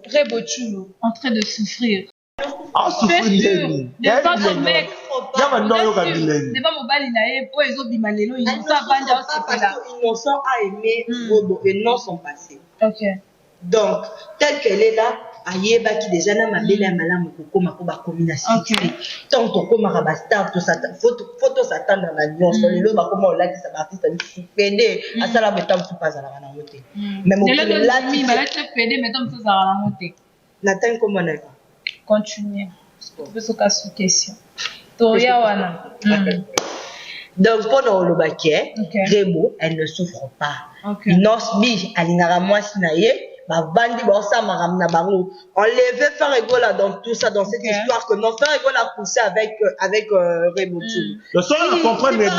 Speaker 2: Rebochulo en train de souffrir.
Speaker 1: Ah, souffrir
Speaker 2: devant mec
Speaker 1: devant
Speaker 2: mobali na ye po ezobima lelo innocent banda
Speaker 3: parce que innocent a aimé Robo et non son passé.
Speaker 2: OK.
Speaker 3: Donc tel qu'elle est là ayeba qui déjà na mabele malamu kokoma ko ba combination. Tant to koma ba star to sata photo s'attendre na nyonso lelo ba koma olaki sa artiste ni pende asala betam su pas ala na moté. Même au
Speaker 2: là mi ba la pende metam su za na moté.
Speaker 3: Nathan comment on
Speaker 2: Continuez. Vous avez une question. Toya wana.
Speaker 3: Donc, pendant le baquet,
Speaker 2: Ok.
Speaker 3: Rebo, elle ne souffre pas.
Speaker 2: Ok.
Speaker 3: Nosbi, Alingara Mwasinaye, Bandi Borsa Maramna Barou. On les veut faire rigoler dans tout ça, dans cette
Speaker 2: Ok.
Speaker 3: histoire que non, faire rigoler à pousser avec Rebo Tchou.
Speaker 1: Le soir, on comprend bien.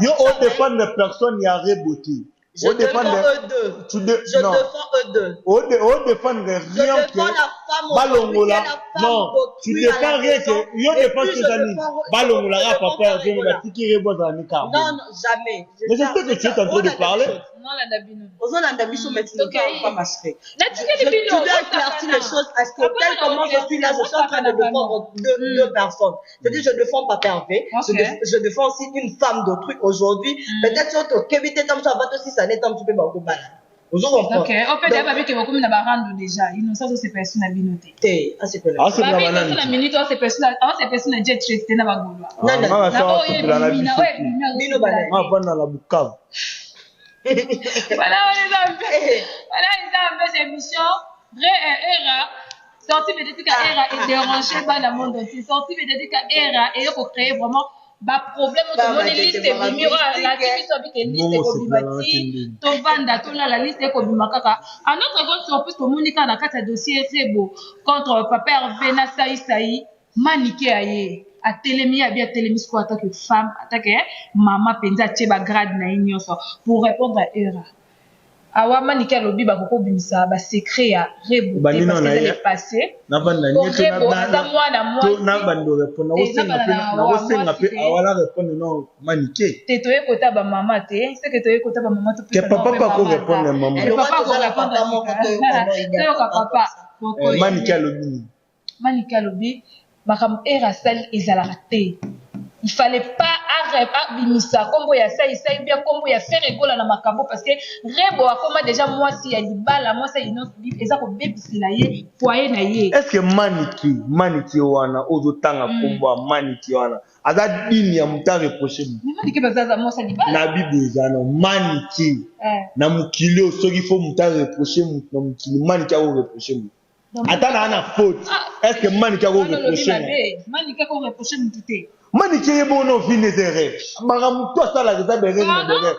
Speaker 1: Yo, on défend les personnes, il y a Reboté.
Speaker 3: Je défends eux deux. Je défends eux deux.
Speaker 1: On défend rien
Speaker 3: Je défends la femme
Speaker 1: Balongola. Non, tu
Speaker 3: d'autrui
Speaker 1: défends
Speaker 3: à la
Speaker 1: rien
Speaker 3: maison.
Speaker 1: que. Yo
Speaker 3: Et
Speaker 1: défends
Speaker 3: puis,
Speaker 1: tes
Speaker 3: je
Speaker 1: amis.
Speaker 3: défends-
Speaker 1: Balongola,
Speaker 3: je défends
Speaker 1: papa,
Speaker 3: pas
Speaker 1: je vais
Speaker 3: Rigola.
Speaker 1: tiki Rebo dans les cartes.
Speaker 3: Non, jamais.
Speaker 1: Mais je sais que tu es en train de parler.
Speaker 2: Non, la dabino.
Speaker 3: Ozolanda biso mais tu ne
Speaker 2: Ok.
Speaker 3: peux pas masquer.
Speaker 2: Natikeli bino,
Speaker 3: Tu dois
Speaker 2: ozokana.
Speaker 3: éclaircir les choses parce que
Speaker 2: Après,
Speaker 3: tel comment je suis là, je suis en train de défendre deux personnes. C'est-à-dire, je défends pas Hervé,
Speaker 2: Ok.
Speaker 3: je défends aussi une femme d'autrui aujourd'hui. Peut-être surtout que vite comme ça va aussi ça n'est pas un petit peu beaucoup bala. Vous comprenez?
Speaker 2: Ok, on peut dire que vous na barando déjà. Innocence ces personnes à binoté.
Speaker 3: Ah c'est quoi
Speaker 1: Ah, c'est
Speaker 2: Bah
Speaker 1: pas
Speaker 2: oui,
Speaker 1: banane.
Speaker 2: dans la minute, ces personnes jet traité na bagolo.
Speaker 3: Non, non.
Speaker 1: Ah, ça va,
Speaker 2: Na
Speaker 1: c'est la vie.
Speaker 3: Bino banane.
Speaker 1: Ah, pas dans la Bukavu.
Speaker 2: Voilà, les amis, cette émission, vrai era, sorti médiatique à era et déranger dans le monde entier. Sorti médiatique à era et pour créer vraiment ba problème
Speaker 3: Bah,
Speaker 2: de mon
Speaker 3: bah,
Speaker 2: liste
Speaker 3: c'est
Speaker 2: et bimiro la
Speaker 3: mystique,
Speaker 2: TV so bi
Speaker 1: Non,
Speaker 2: liste ko
Speaker 1: c'est
Speaker 2: bimati
Speaker 1: pas
Speaker 2: to vanda to la liste ko bimakaka. En notre grande surprise to monika na kata dossier très beau contre papa Hervé na Saï maniké aye. A telemi a bien telemi ko attaque femme attaque maman penza tcheba grade na nyonso pour répondre à era. Awa maniké lobi ba koko bimisa ba secret ya Rebo
Speaker 1: Ba nino
Speaker 2: parce
Speaker 1: na
Speaker 2: que
Speaker 1: ye.
Speaker 2: c'est passé.
Speaker 1: Na banda
Speaker 2: Pour
Speaker 1: nyeto
Speaker 2: Rebo aza mwana
Speaker 1: to na
Speaker 2: mwasi.
Speaker 1: bando répondre.
Speaker 2: Eh,
Speaker 1: Na wosenga pe awala répondre non maniqué.
Speaker 2: Te toye kota ba mama te c'est que toye kota ba mama to
Speaker 1: Que papa pas ko répondre maman.
Speaker 2: le papa ko répondre c'est ka papa
Speaker 1: Maniqué à l'obini.
Speaker 2: manika lobi makam era sali ezalaka te il fallait pas abimisa kombo ya sai bien kombo ya faire rigola na makambo parce que Rebo akoma déjà mwasi ya libala mwasi ino eza ko bebisila ye foyer na ye
Speaker 1: Est-ce que maniki wana ozotanga kombo maniki wana aza dini ya muta reprocher mu
Speaker 2: maniki bazaza mwasi ya libala
Speaker 1: na bible ezana maniki na mukili soki fo muta reprocher mu na mukili maniki a reprocher mu atana ana faute est-ce que maniki a reprocher mu
Speaker 2: maniki ko reprocher mu tout
Speaker 1: maniki yebo no vine zere mara muto asala za bere na bere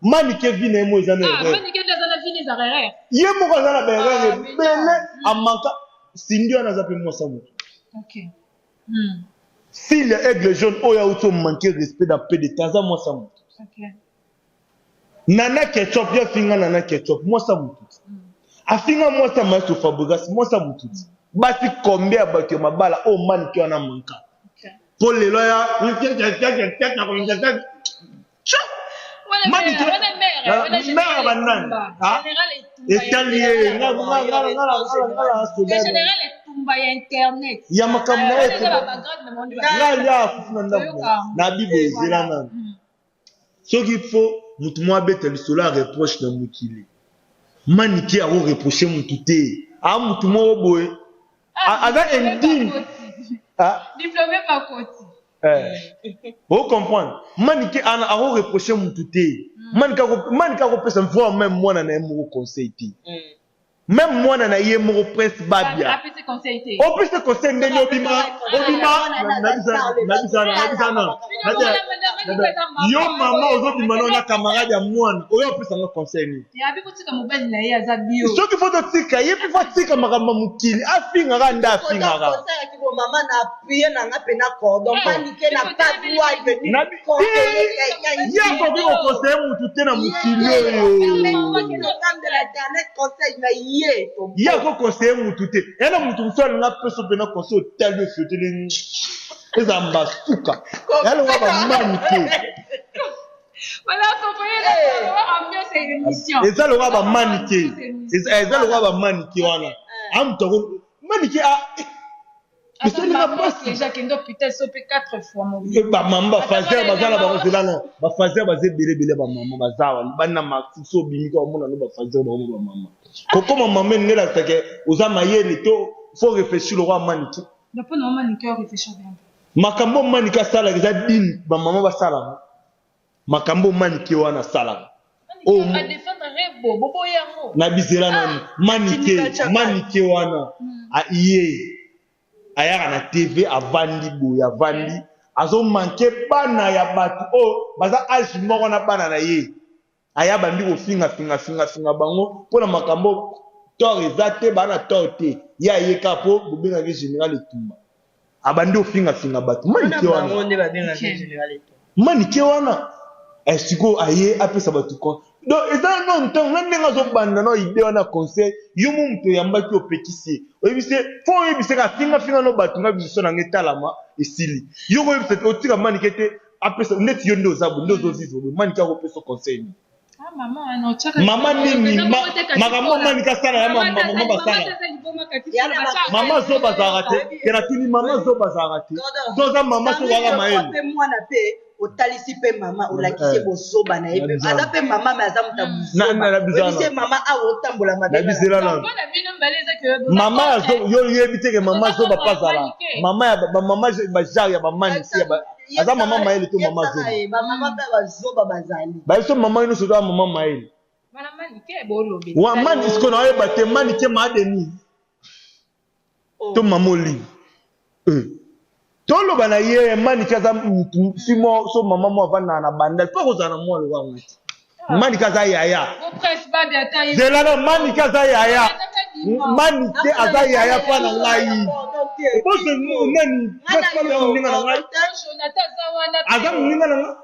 Speaker 1: maniki vine mo ezana
Speaker 2: ah maniki ndaza na vine za rere
Speaker 1: ye moko azala bere bele amanka sindi wana za pe mosa mu
Speaker 2: ok
Speaker 1: si les aigles jaunes oya auto manquer respect dans peu de temps ça moi ça mu
Speaker 2: ok
Speaker 1: nana ketchup ya finga nana ketchup moi ça mu afinga moi ça maestro Fabregas moi ça mu basi combien abato mabala o maniki wana manka pour les loya mère banane étalier
Speaker 2: général etumba ya internet
Speaker 1: ya makambo na ya afuna ndabu na bibo ezela nana soki fo mutu mo abeta lisolo ya reproche na mokili maniki ako reproche mutu te a mutu moko boye aza indigne
Speaker 2: diplômé makoti
Speaker 1: vous comprenez maniki ana ako reproche mutu te maniki akopesa mfo même mwana na ye moko conseil te même mwana na ye moko prince babia opesa conseil ndenge obima nabisana yo mama ozobima no na camarade ya mwana oyo opesanga conseil nini soki fo totika ye mpe fo tika makambo mokili afingaka nde afingaka
Speaker 3: mama na appuye nanga pena cordon manike na pas
Speaker 1: ye akoki kokonseye mutu te na mokili oyo ye akokonseye mutu te yana mutu mosu alinga peso mpena conseil otali ofioteli eza mbasuka yalonga bamani te eza lokola bamani te eza lokola bamani te wana amutu ako manike bamama bafazer baza na bakozelana bafazer baza ebelebele bamama bazawa bana mafuso obimika omona no bafazer bango bamama kokoma mama ndenge lakitake oza mayele to fo réfléchir lokwa manike makambo manike asalaka eza dine bamama basalaka makambo manike wana asalaka na bizela nani manike wana ye ayaka na tv avandi boye avandi azo manqué bana ya batu oh baza âge moko na bana na ye aya bandi ko finga bango pona makambo tor ezate bana tor te ya ye kapo bobenga ke général Etumba abandi ko finga batu mani ke wana esiko aye apesa batu ko donc eza non temps ndenga zo banda no idée wana conseil yo mumto yambaki opekisi oyebise fo oyebise ka finga no batu nga biso na ngetalama esili yo ko yebise otika mani kete apesa ndeti yo ndo zabu ndo zo zizo mani ka ko pesa conseil mama nini makambo mani ka sala ya mama basala mama zo bazarate kena tuni mama zo bazarate zoza mama so wala maele
Speaker 3: mwana pe otalisi pe mama olakisi bozoba na ye aza pe mama mais aza muta buzoba mama awo otambola
Speaker 1: mama yo yebite ke mama zo bapazala mama ya mama bajar ya bamani si aza mama maele to mama zo
Speaker 3: mama bazoba bazali
Speaker 1: ba so mama ino so mama maele wa mani isko na ye bate mani ke ma deni to mamoli tolo bana ye mani kaza simo so mama mo vana na bandal pa ko zana mo lo wangu mani kaza yaya zela no mani kaza yaya mani te aza yaya pa na ngai bo se nani pa na ninga na ngai aza ninga na ngai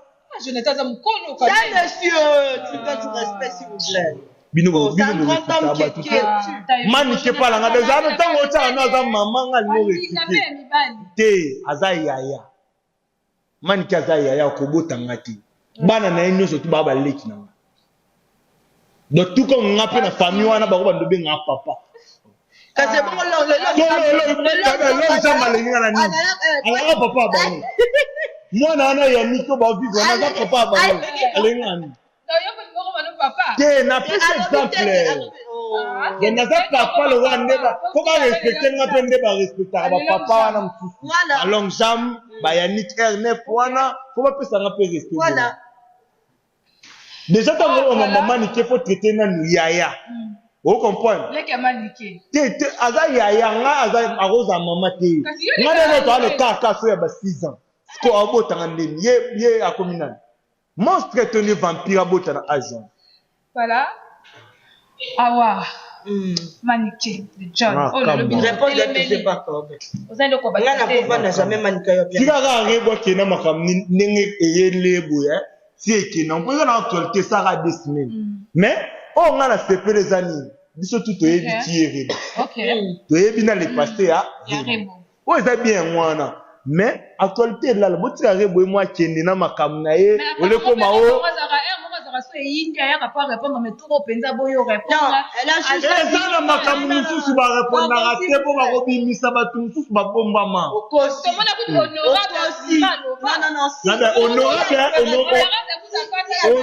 Speaker 2: Jonathan za mkono
Speaker 3: kwa nini monsieur tu dois du respect s'il vous plaît
Speaker 1: bino mani ke pala nga deja no tango cha na za mama nga no te aza yaya mani ke aza yaya ko botanga te bana na ino so tu baba leki na nga do tuko nga pe na famille wana ba ko ba ndobe nga papa
Speaker 3: kasi bongo lo
Speaker 1: cha malenga na nini ala papa ba mwana ana ya miko ba vivo na za papa ba alenga ni te na pesa exemple de na za papa lo wandeba ko ba respecter nga pende ba respecter ba papa wana mfufu along jam ba ya niterne wana ko ba pesa nga pe respecter voilà déjà tango maman ni ke faut traiter na nu yaya vous comprenez
Speaker 2: les kamanike
Speaker 1: te aza yaya nga aza aroza mama te nga ne to ale kaka so ya ba 6 ans ko abotanga ndeni ye akominana monstre toni vampire abotana agent
Speaker 2: voilà awa manike de John oh le
Speaker 3: réponse de sais pas quoi vous allez ko bana ko na jamais manike yo bien
Speaker 1: sika ga ngebo kena makamni nenge eyelebo ya si ekena mpo na actualité ça ra 2 semaines mais on a la CP les années biso tout oyebiti erebo
Speaker 2: OK
Speaker 1: toyebi na le passé ya
Speaker 2: erebo
Speaker 1: o eza bien mwana mais actualité là le boti erebo moi kende na makamna ye ole ko mao
Speaker 2: so yindi aya ka pas répondre mais tout penza boyo répondre
Speaker 3: elle a juste
Speaker 1: ça na makamna mususu ba répondre na te po ba ko bimisa batu mususu ba bombama
Speaker 2: okosi comment on a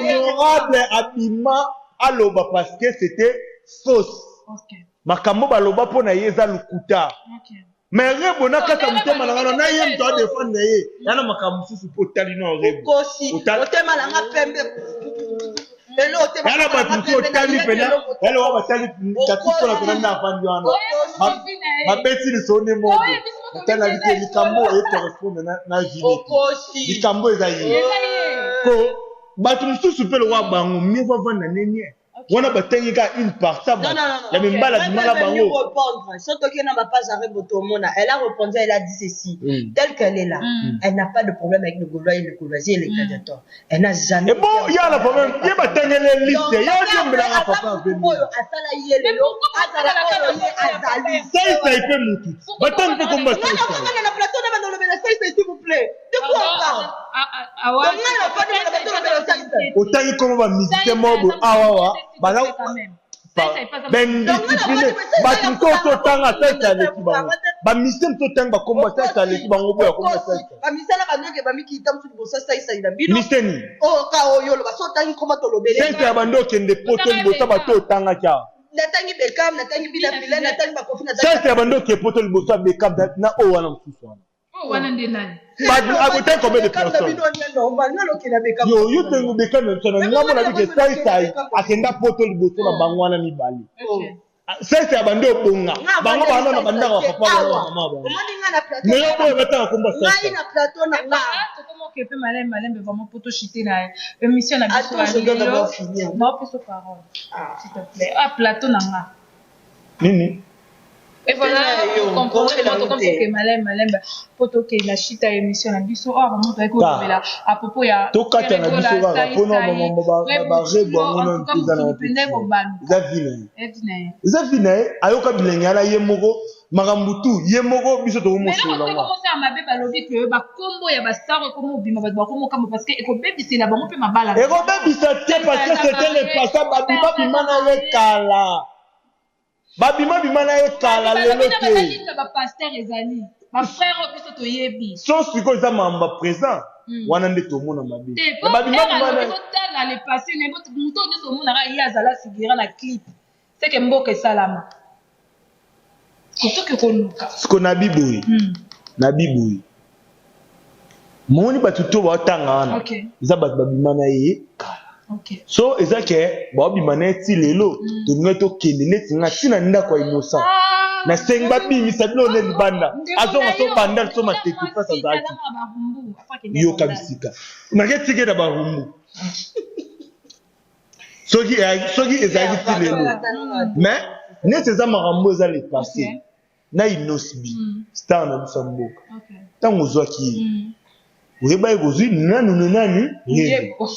Speaker 1: honorable abima aloba parce que c'était fausse makambo baloba pona yeza lukuta mais rebo na kata mutema na na ye mto défendre ye yana makambo susu po tali no rebo
Speaker 3: kosi otema na nga pembe elo otema
Speaker 1: yana batu ko tali pena elo wa batali tatiso na pena na fandi wana mabeti ni sone mo tala lite likambo e correspond na jini likambo ezayi ko batu mususu pe lo wa bango mi va vanda nenie wana batengi ka une partie ya mimbala dimala bango
Speaker 3: surtout que na ba page avec botomona elle a répondu elle a dit ceci telle qu'elle est là elle n'a pas de problème avec le Gaulois et le Gauloisier et les gladiateurs elle n'a jamais
Speaker 1: et bon il y a le problème il y a batengi les listes il y a qui mbela na papa venu
Speaker 3: asala yele lo asala azali
Speaker 1: ça il peut mutu batengi ko komba ça
Speaker 3: na plateau na bano le ça s'il vous plaît de quoi on parle
Speaker 1: otangi komo ba musicien mobo awawa bana ben discipliné batu to tanga tata leki bango ba musicien to tanga komba tata leki bango boya komba tata
Speaker 3: ba musicien na banoke ba miki tamsu bosa ça ila bino
Speaker 1: musicien
Speaker 3: oh ka oyo lo ba so tangi koma to lobele
Speaker 1: tata bando kende poto bosa ba to tanga kya
Speaker 3: natangi Beckham natangi bila bila natangi ba kofi natangi
Speaker 1: tata bando ke poto bosa Beckham na o wana msusu wana
Speaker 2: wana ndi nani
Speaker 1: But combien de personnes? Yo tengo Beckham na ngamo na bike sai akenda poto liboso na bangwana mibali. c'est abandé au bonga bango bana na banda wa papa na mama ba
Speaker 3: Omoninga na plateau.
Speaker 1: mais yo boye bata komba
Speaker 3: Ngai
Speaker 1: ça
Speaker 3: na plateau na nga.
Speaker 2: Comment que peut malem vraiment pour te chiter na émission na biso.
Speaker 3: Attends, je dois d'abord finir.
Speaker 2: Non, plus parole. S'il te plaît. Ah, plateau na nga.
Speaker 1: nini.
Speaker 2: Et voilà, comme que malem poto que la chita émission na biso vraiment to ko bela à propos ya
Speaker 1: to kata na biso ba pona mama ba rebo ngona ntiza na eza vina ayoka bilenge ala yemoko makambutu yemoko biso to mo
Speaker 2: so la comment ça mabe balobi que ba kombo ya ba star ko mo bima ba komo kama parce que ko bebisi la bango pe mabala
Speaker 1: e ko bebisa te parce que c'était le passage babima bimana ye kala babima bimana ye kala lelo te
Speaker 2: ba pasteur ezali ma frère biso to yebi
Speaker 1: so siko za mamba présent wana nde to mona mabe babima bimana
Speaker 2: tala le passé ne boto muto nyo mona ra ya zala figura na clip c'est que mboke salama kotoke konuka
Speaker 1: siko na biboyi na biboyi moni batuto ba tanga wana za bat babimana ye kala.
Speaker 2: Okay.
Speaker 1: So ezake ba bimana ti lelo to ngeto kendele tinga tina nda kwa innocent na sengba bi misabilo ne libanda azonga so banda so mateki face azaki yo kabisika market tike da ba humbu soki ezaki ti lelo mais ne seza marambo za le passé na inosbi star na bisamboka tango zwaki oyeba egozwi nani yebo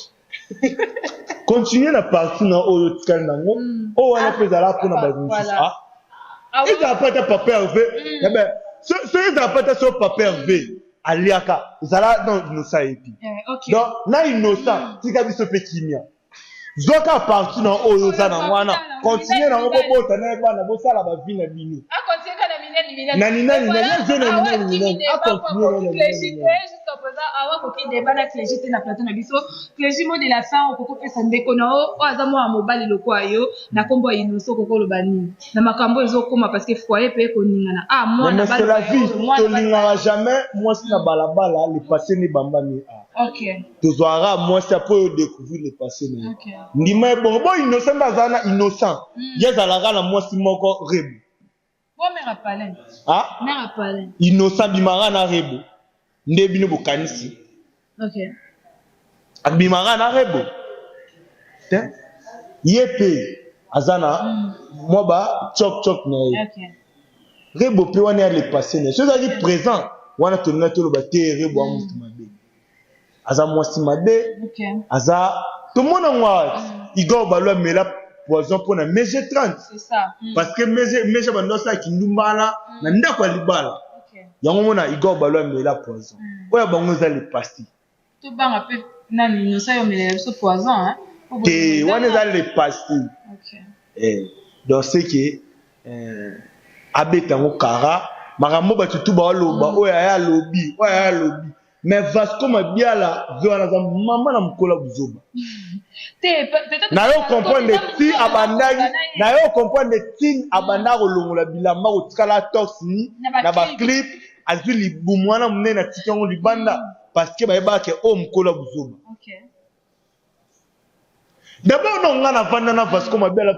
Speaker 1: continuer na partie na oyo tikali nango o wana peza la pona ba misusu eza pata papa Hervé so eza pata so papa Hervé aliaka zala non innocent epi donc na innocent tika biso pe kimia zoka partie na oyo za na wana continuer na ngo bota na bana bo sala ba vie na bino nani a continuer
Speaker 2: awa koki débat na clégité na plateau na biso clégité mot de la fin okoko pesa ndeko na o azamo a mobali loko ayo na kombo inoso koko lobani na makambo ezokoma parce que foyer pe koningana moi na
Speaker 1: bala la vie to lingara jamais moi si na balabala le passé ni bamba ni
Speaker 2: OK
Speaker 1: to zoara moi c'est pour découvrir le passé ni ndima bon innocent bazana innocent yezalaka na moi si moko rebu
Speaker 2: mère Palin mère Palin
Speaker 1: innocent bimara na rebu nde bino bokanisi
Speaker 2: OK
Speaker 1: abimara na rebo te yepe azana moba chok na ye
Speaker 2: OK
Speaker 1: rebo pe wana ya le passé ne chose qui présent wana to na to lo ba te rebo amutu mabe aza mwasi mabe
Speaker 2: OK
Speaker 1: aza to mona ngwa igo balwa mela poison pona meje 30
Speaker 2: c'est ça
Speaker 1: parce que meje bandosa kindumbala na ndako libala yango mona igo balwa mela poison oya bango za le passé
Speaker 2: to banga pe nani no sa yo mela so poison hein
Speaker 1: te wana za le passé
Speaker 2: OK
Speaker 1: donc c'est que abetango kara makambo batutu ba loba oya ya lobi mais Vasco Mabiala zo na za mama na mkola buzoba na yo comprendre ti abandaki na yo comprendre ti abanda kolongola bilamba kotikala toxi na ba clip azwi libumwana munene na tikango libanda parce que bayeba ke o mkola buzoba d'abord non ngana vanda na Vasco Mabiala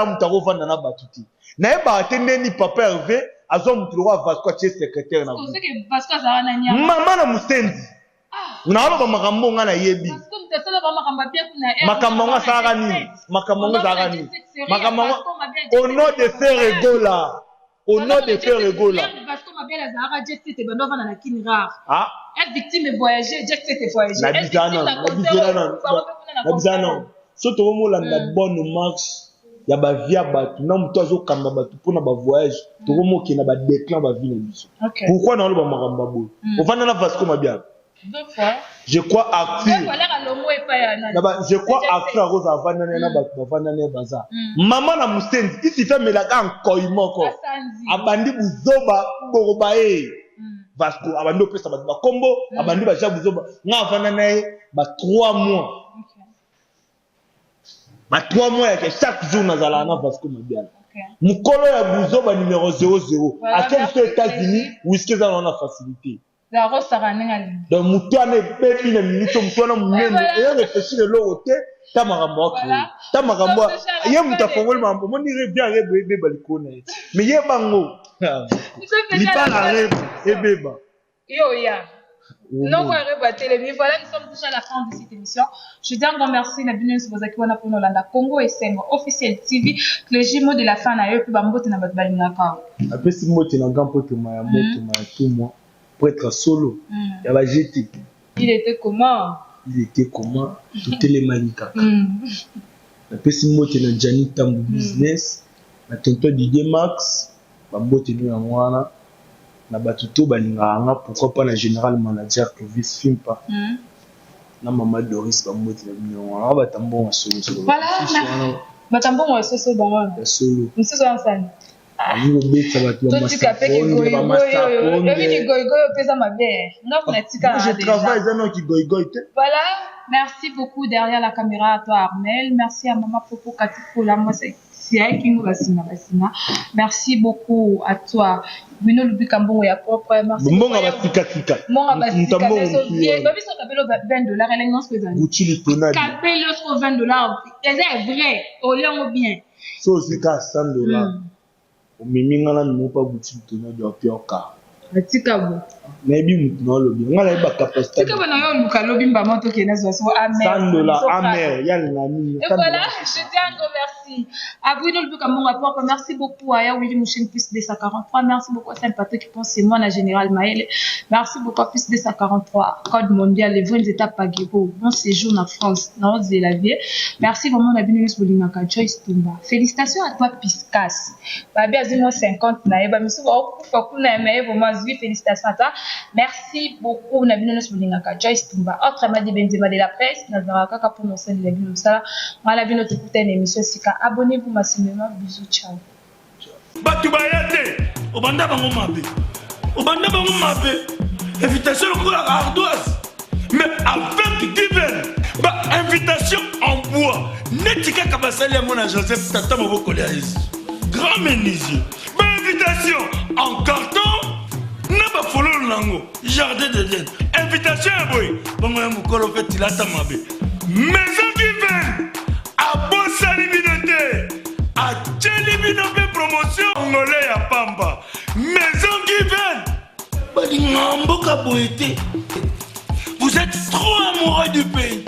Speaker 1: amutako vanda na batuti na yeba atende ni papa Hervé azo mutulwa Vasco tie secrétaire na vous
Speaker 2: c'est que Vasco za wana nya
Speaker 1: mama na musendi na alo ba makambo ngana yebi makambo nga sara nini makambo nga sara nini makambo au nom de faire rigola au nom de faire rigola
Speaker 2: Vasco Mabiala za ara jet set bando vana na kini rare est victime voyager jet set voyager
Speaker 1: na bizana so to mo la bonne marche ya ba via batu na muto azokamba batu pona ba voyage to mo ke na ba déclan ba vie na biso pourquoi na lo ba makamba bo ovanda na Vasco Mabiala
Speaker 2: deux fois
Speaker 1: je crois acteur je crois acteur Rosa avanda na ba bavanda na baza mama na musendi isi fait melaka encoyement ko abandi buzoba boroba Vasco abandi opesa ba kombo abandi ba buzoba nga avanda na ba 3 mois ba 3 mois ya chaque jour nazala na Vasco Mabiala mukolo ya buzoba numéro 00 à quel aux États-Unis whisky za na facilité
Speaker 2: la rosa ranenga
Speaker 1: donc muto ane bebi na minito muto na munene et réfléchir le lote ta makambo ta makambo ye muta fongol mambo moni bien rebe balikona mais ye bango lipala rebe ebeba
Speaker 2: yo ya non quoi rebattre mais voilà nous sommes déjà à la fin de cette émission je dis un grand merci na bino sur vos acquis pour Nolanda Congo et Sengo officiel TV le jumeau de la fin na yo pe bambote na bat balingaka
Speaker 1: après si moto na gampo to ma moto ma tout moi pour être solo ya ba jeté
Speaker 2: il était comment
Speaker 1: tout les manika après si moto na Jani Tambu business na tonton Didier Max bambote no ya mwana na batuto balinganga pourquoi pas na général manager Clovis Fimpa na mama Doris bambote na bino wa batambo wa solo
Speaker 2: voilà batambo wa solo msuzo ansani
Speaker 1: Alingo beta batu wa
Speaker 2: masapo ba masapo ni goigoy pesa mabe ngaf na tika
Speaker 1: je travaille dans qui goigoy
Speaker 2: voilà merci beaucoup derrière la caméra à toi Armel merci à maman Popo Katiko la moi c'est Basina. Merci beaucoup à toi. Bino Lubikambo ya propre. Merci.
Speaker 1: Mbonga basika.
Speaker 2: Mbonga basika. Babi so kapelo $20 elengos kwezani.
Speaker 1: Buchili tonadi.
Speaker 2: Kapelo so $20. C'est vrai. Olongo bien.
Speaker 1: So zika $100. Omimi ngala no pa buchili tonadi wa pioka.
Speaker 2: Atika bo.
Speaker 1: Maybe mutno lobi. Ngala ba capacité.
Speaker 2: Tika bana yo luka lobi mba moto kenazo so amer.
Speaker 1: $100 amer. Yali na mini.
Speaker 2: Et voilà, je dis un gros merci. À Bruno Lubukambo, merci beaucoup à Willy Mouchine, plus de 43. Merci beaucoup à Saint-Patrick qui pense c'est moi, la générale Maël. Merci beaucoup à plus de 43. Code mondial, les 20 étapes à Guébo. Bon séjour en France, dans la vie. Merci vraiment à Binus Bolinaka, Joyce Tumba. Félicitations à toi, Piscas. Babi Azimo 50, Naïba, mais souvent, félicitations à toi. Merci beaucoup, Nabinus Bolinaka, Joyce Tumba. Autrement dit, Benzema de la presse, Nazaraka pour nos scènes de la vie, ça. Malavi notre putain d'émission, Sika. Abonnez-vous massivement. Bisous, ciao.
Speaker 4: Batu bayate, obanda bango mabe. Invitation à ardoise. Mais avec divers, invitation en bois. Netika kabasali à mon Joseph Tata Moboko Léaïs. Grand menuisier. Invitation en carton. N'a pas follow lango. Jardin de Dieu. Invitation à boy. Bongo ya mukolo fait tilata mabe. Maison divers. A bossa liminauté. A tchelibinope promotion congolais à Pamba. Maison Given. Badingamboka boété. Vous êtes trop amoureux du pays.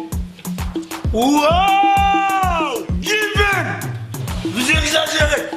Speaker 4: Wow! Given. Vous exagérez.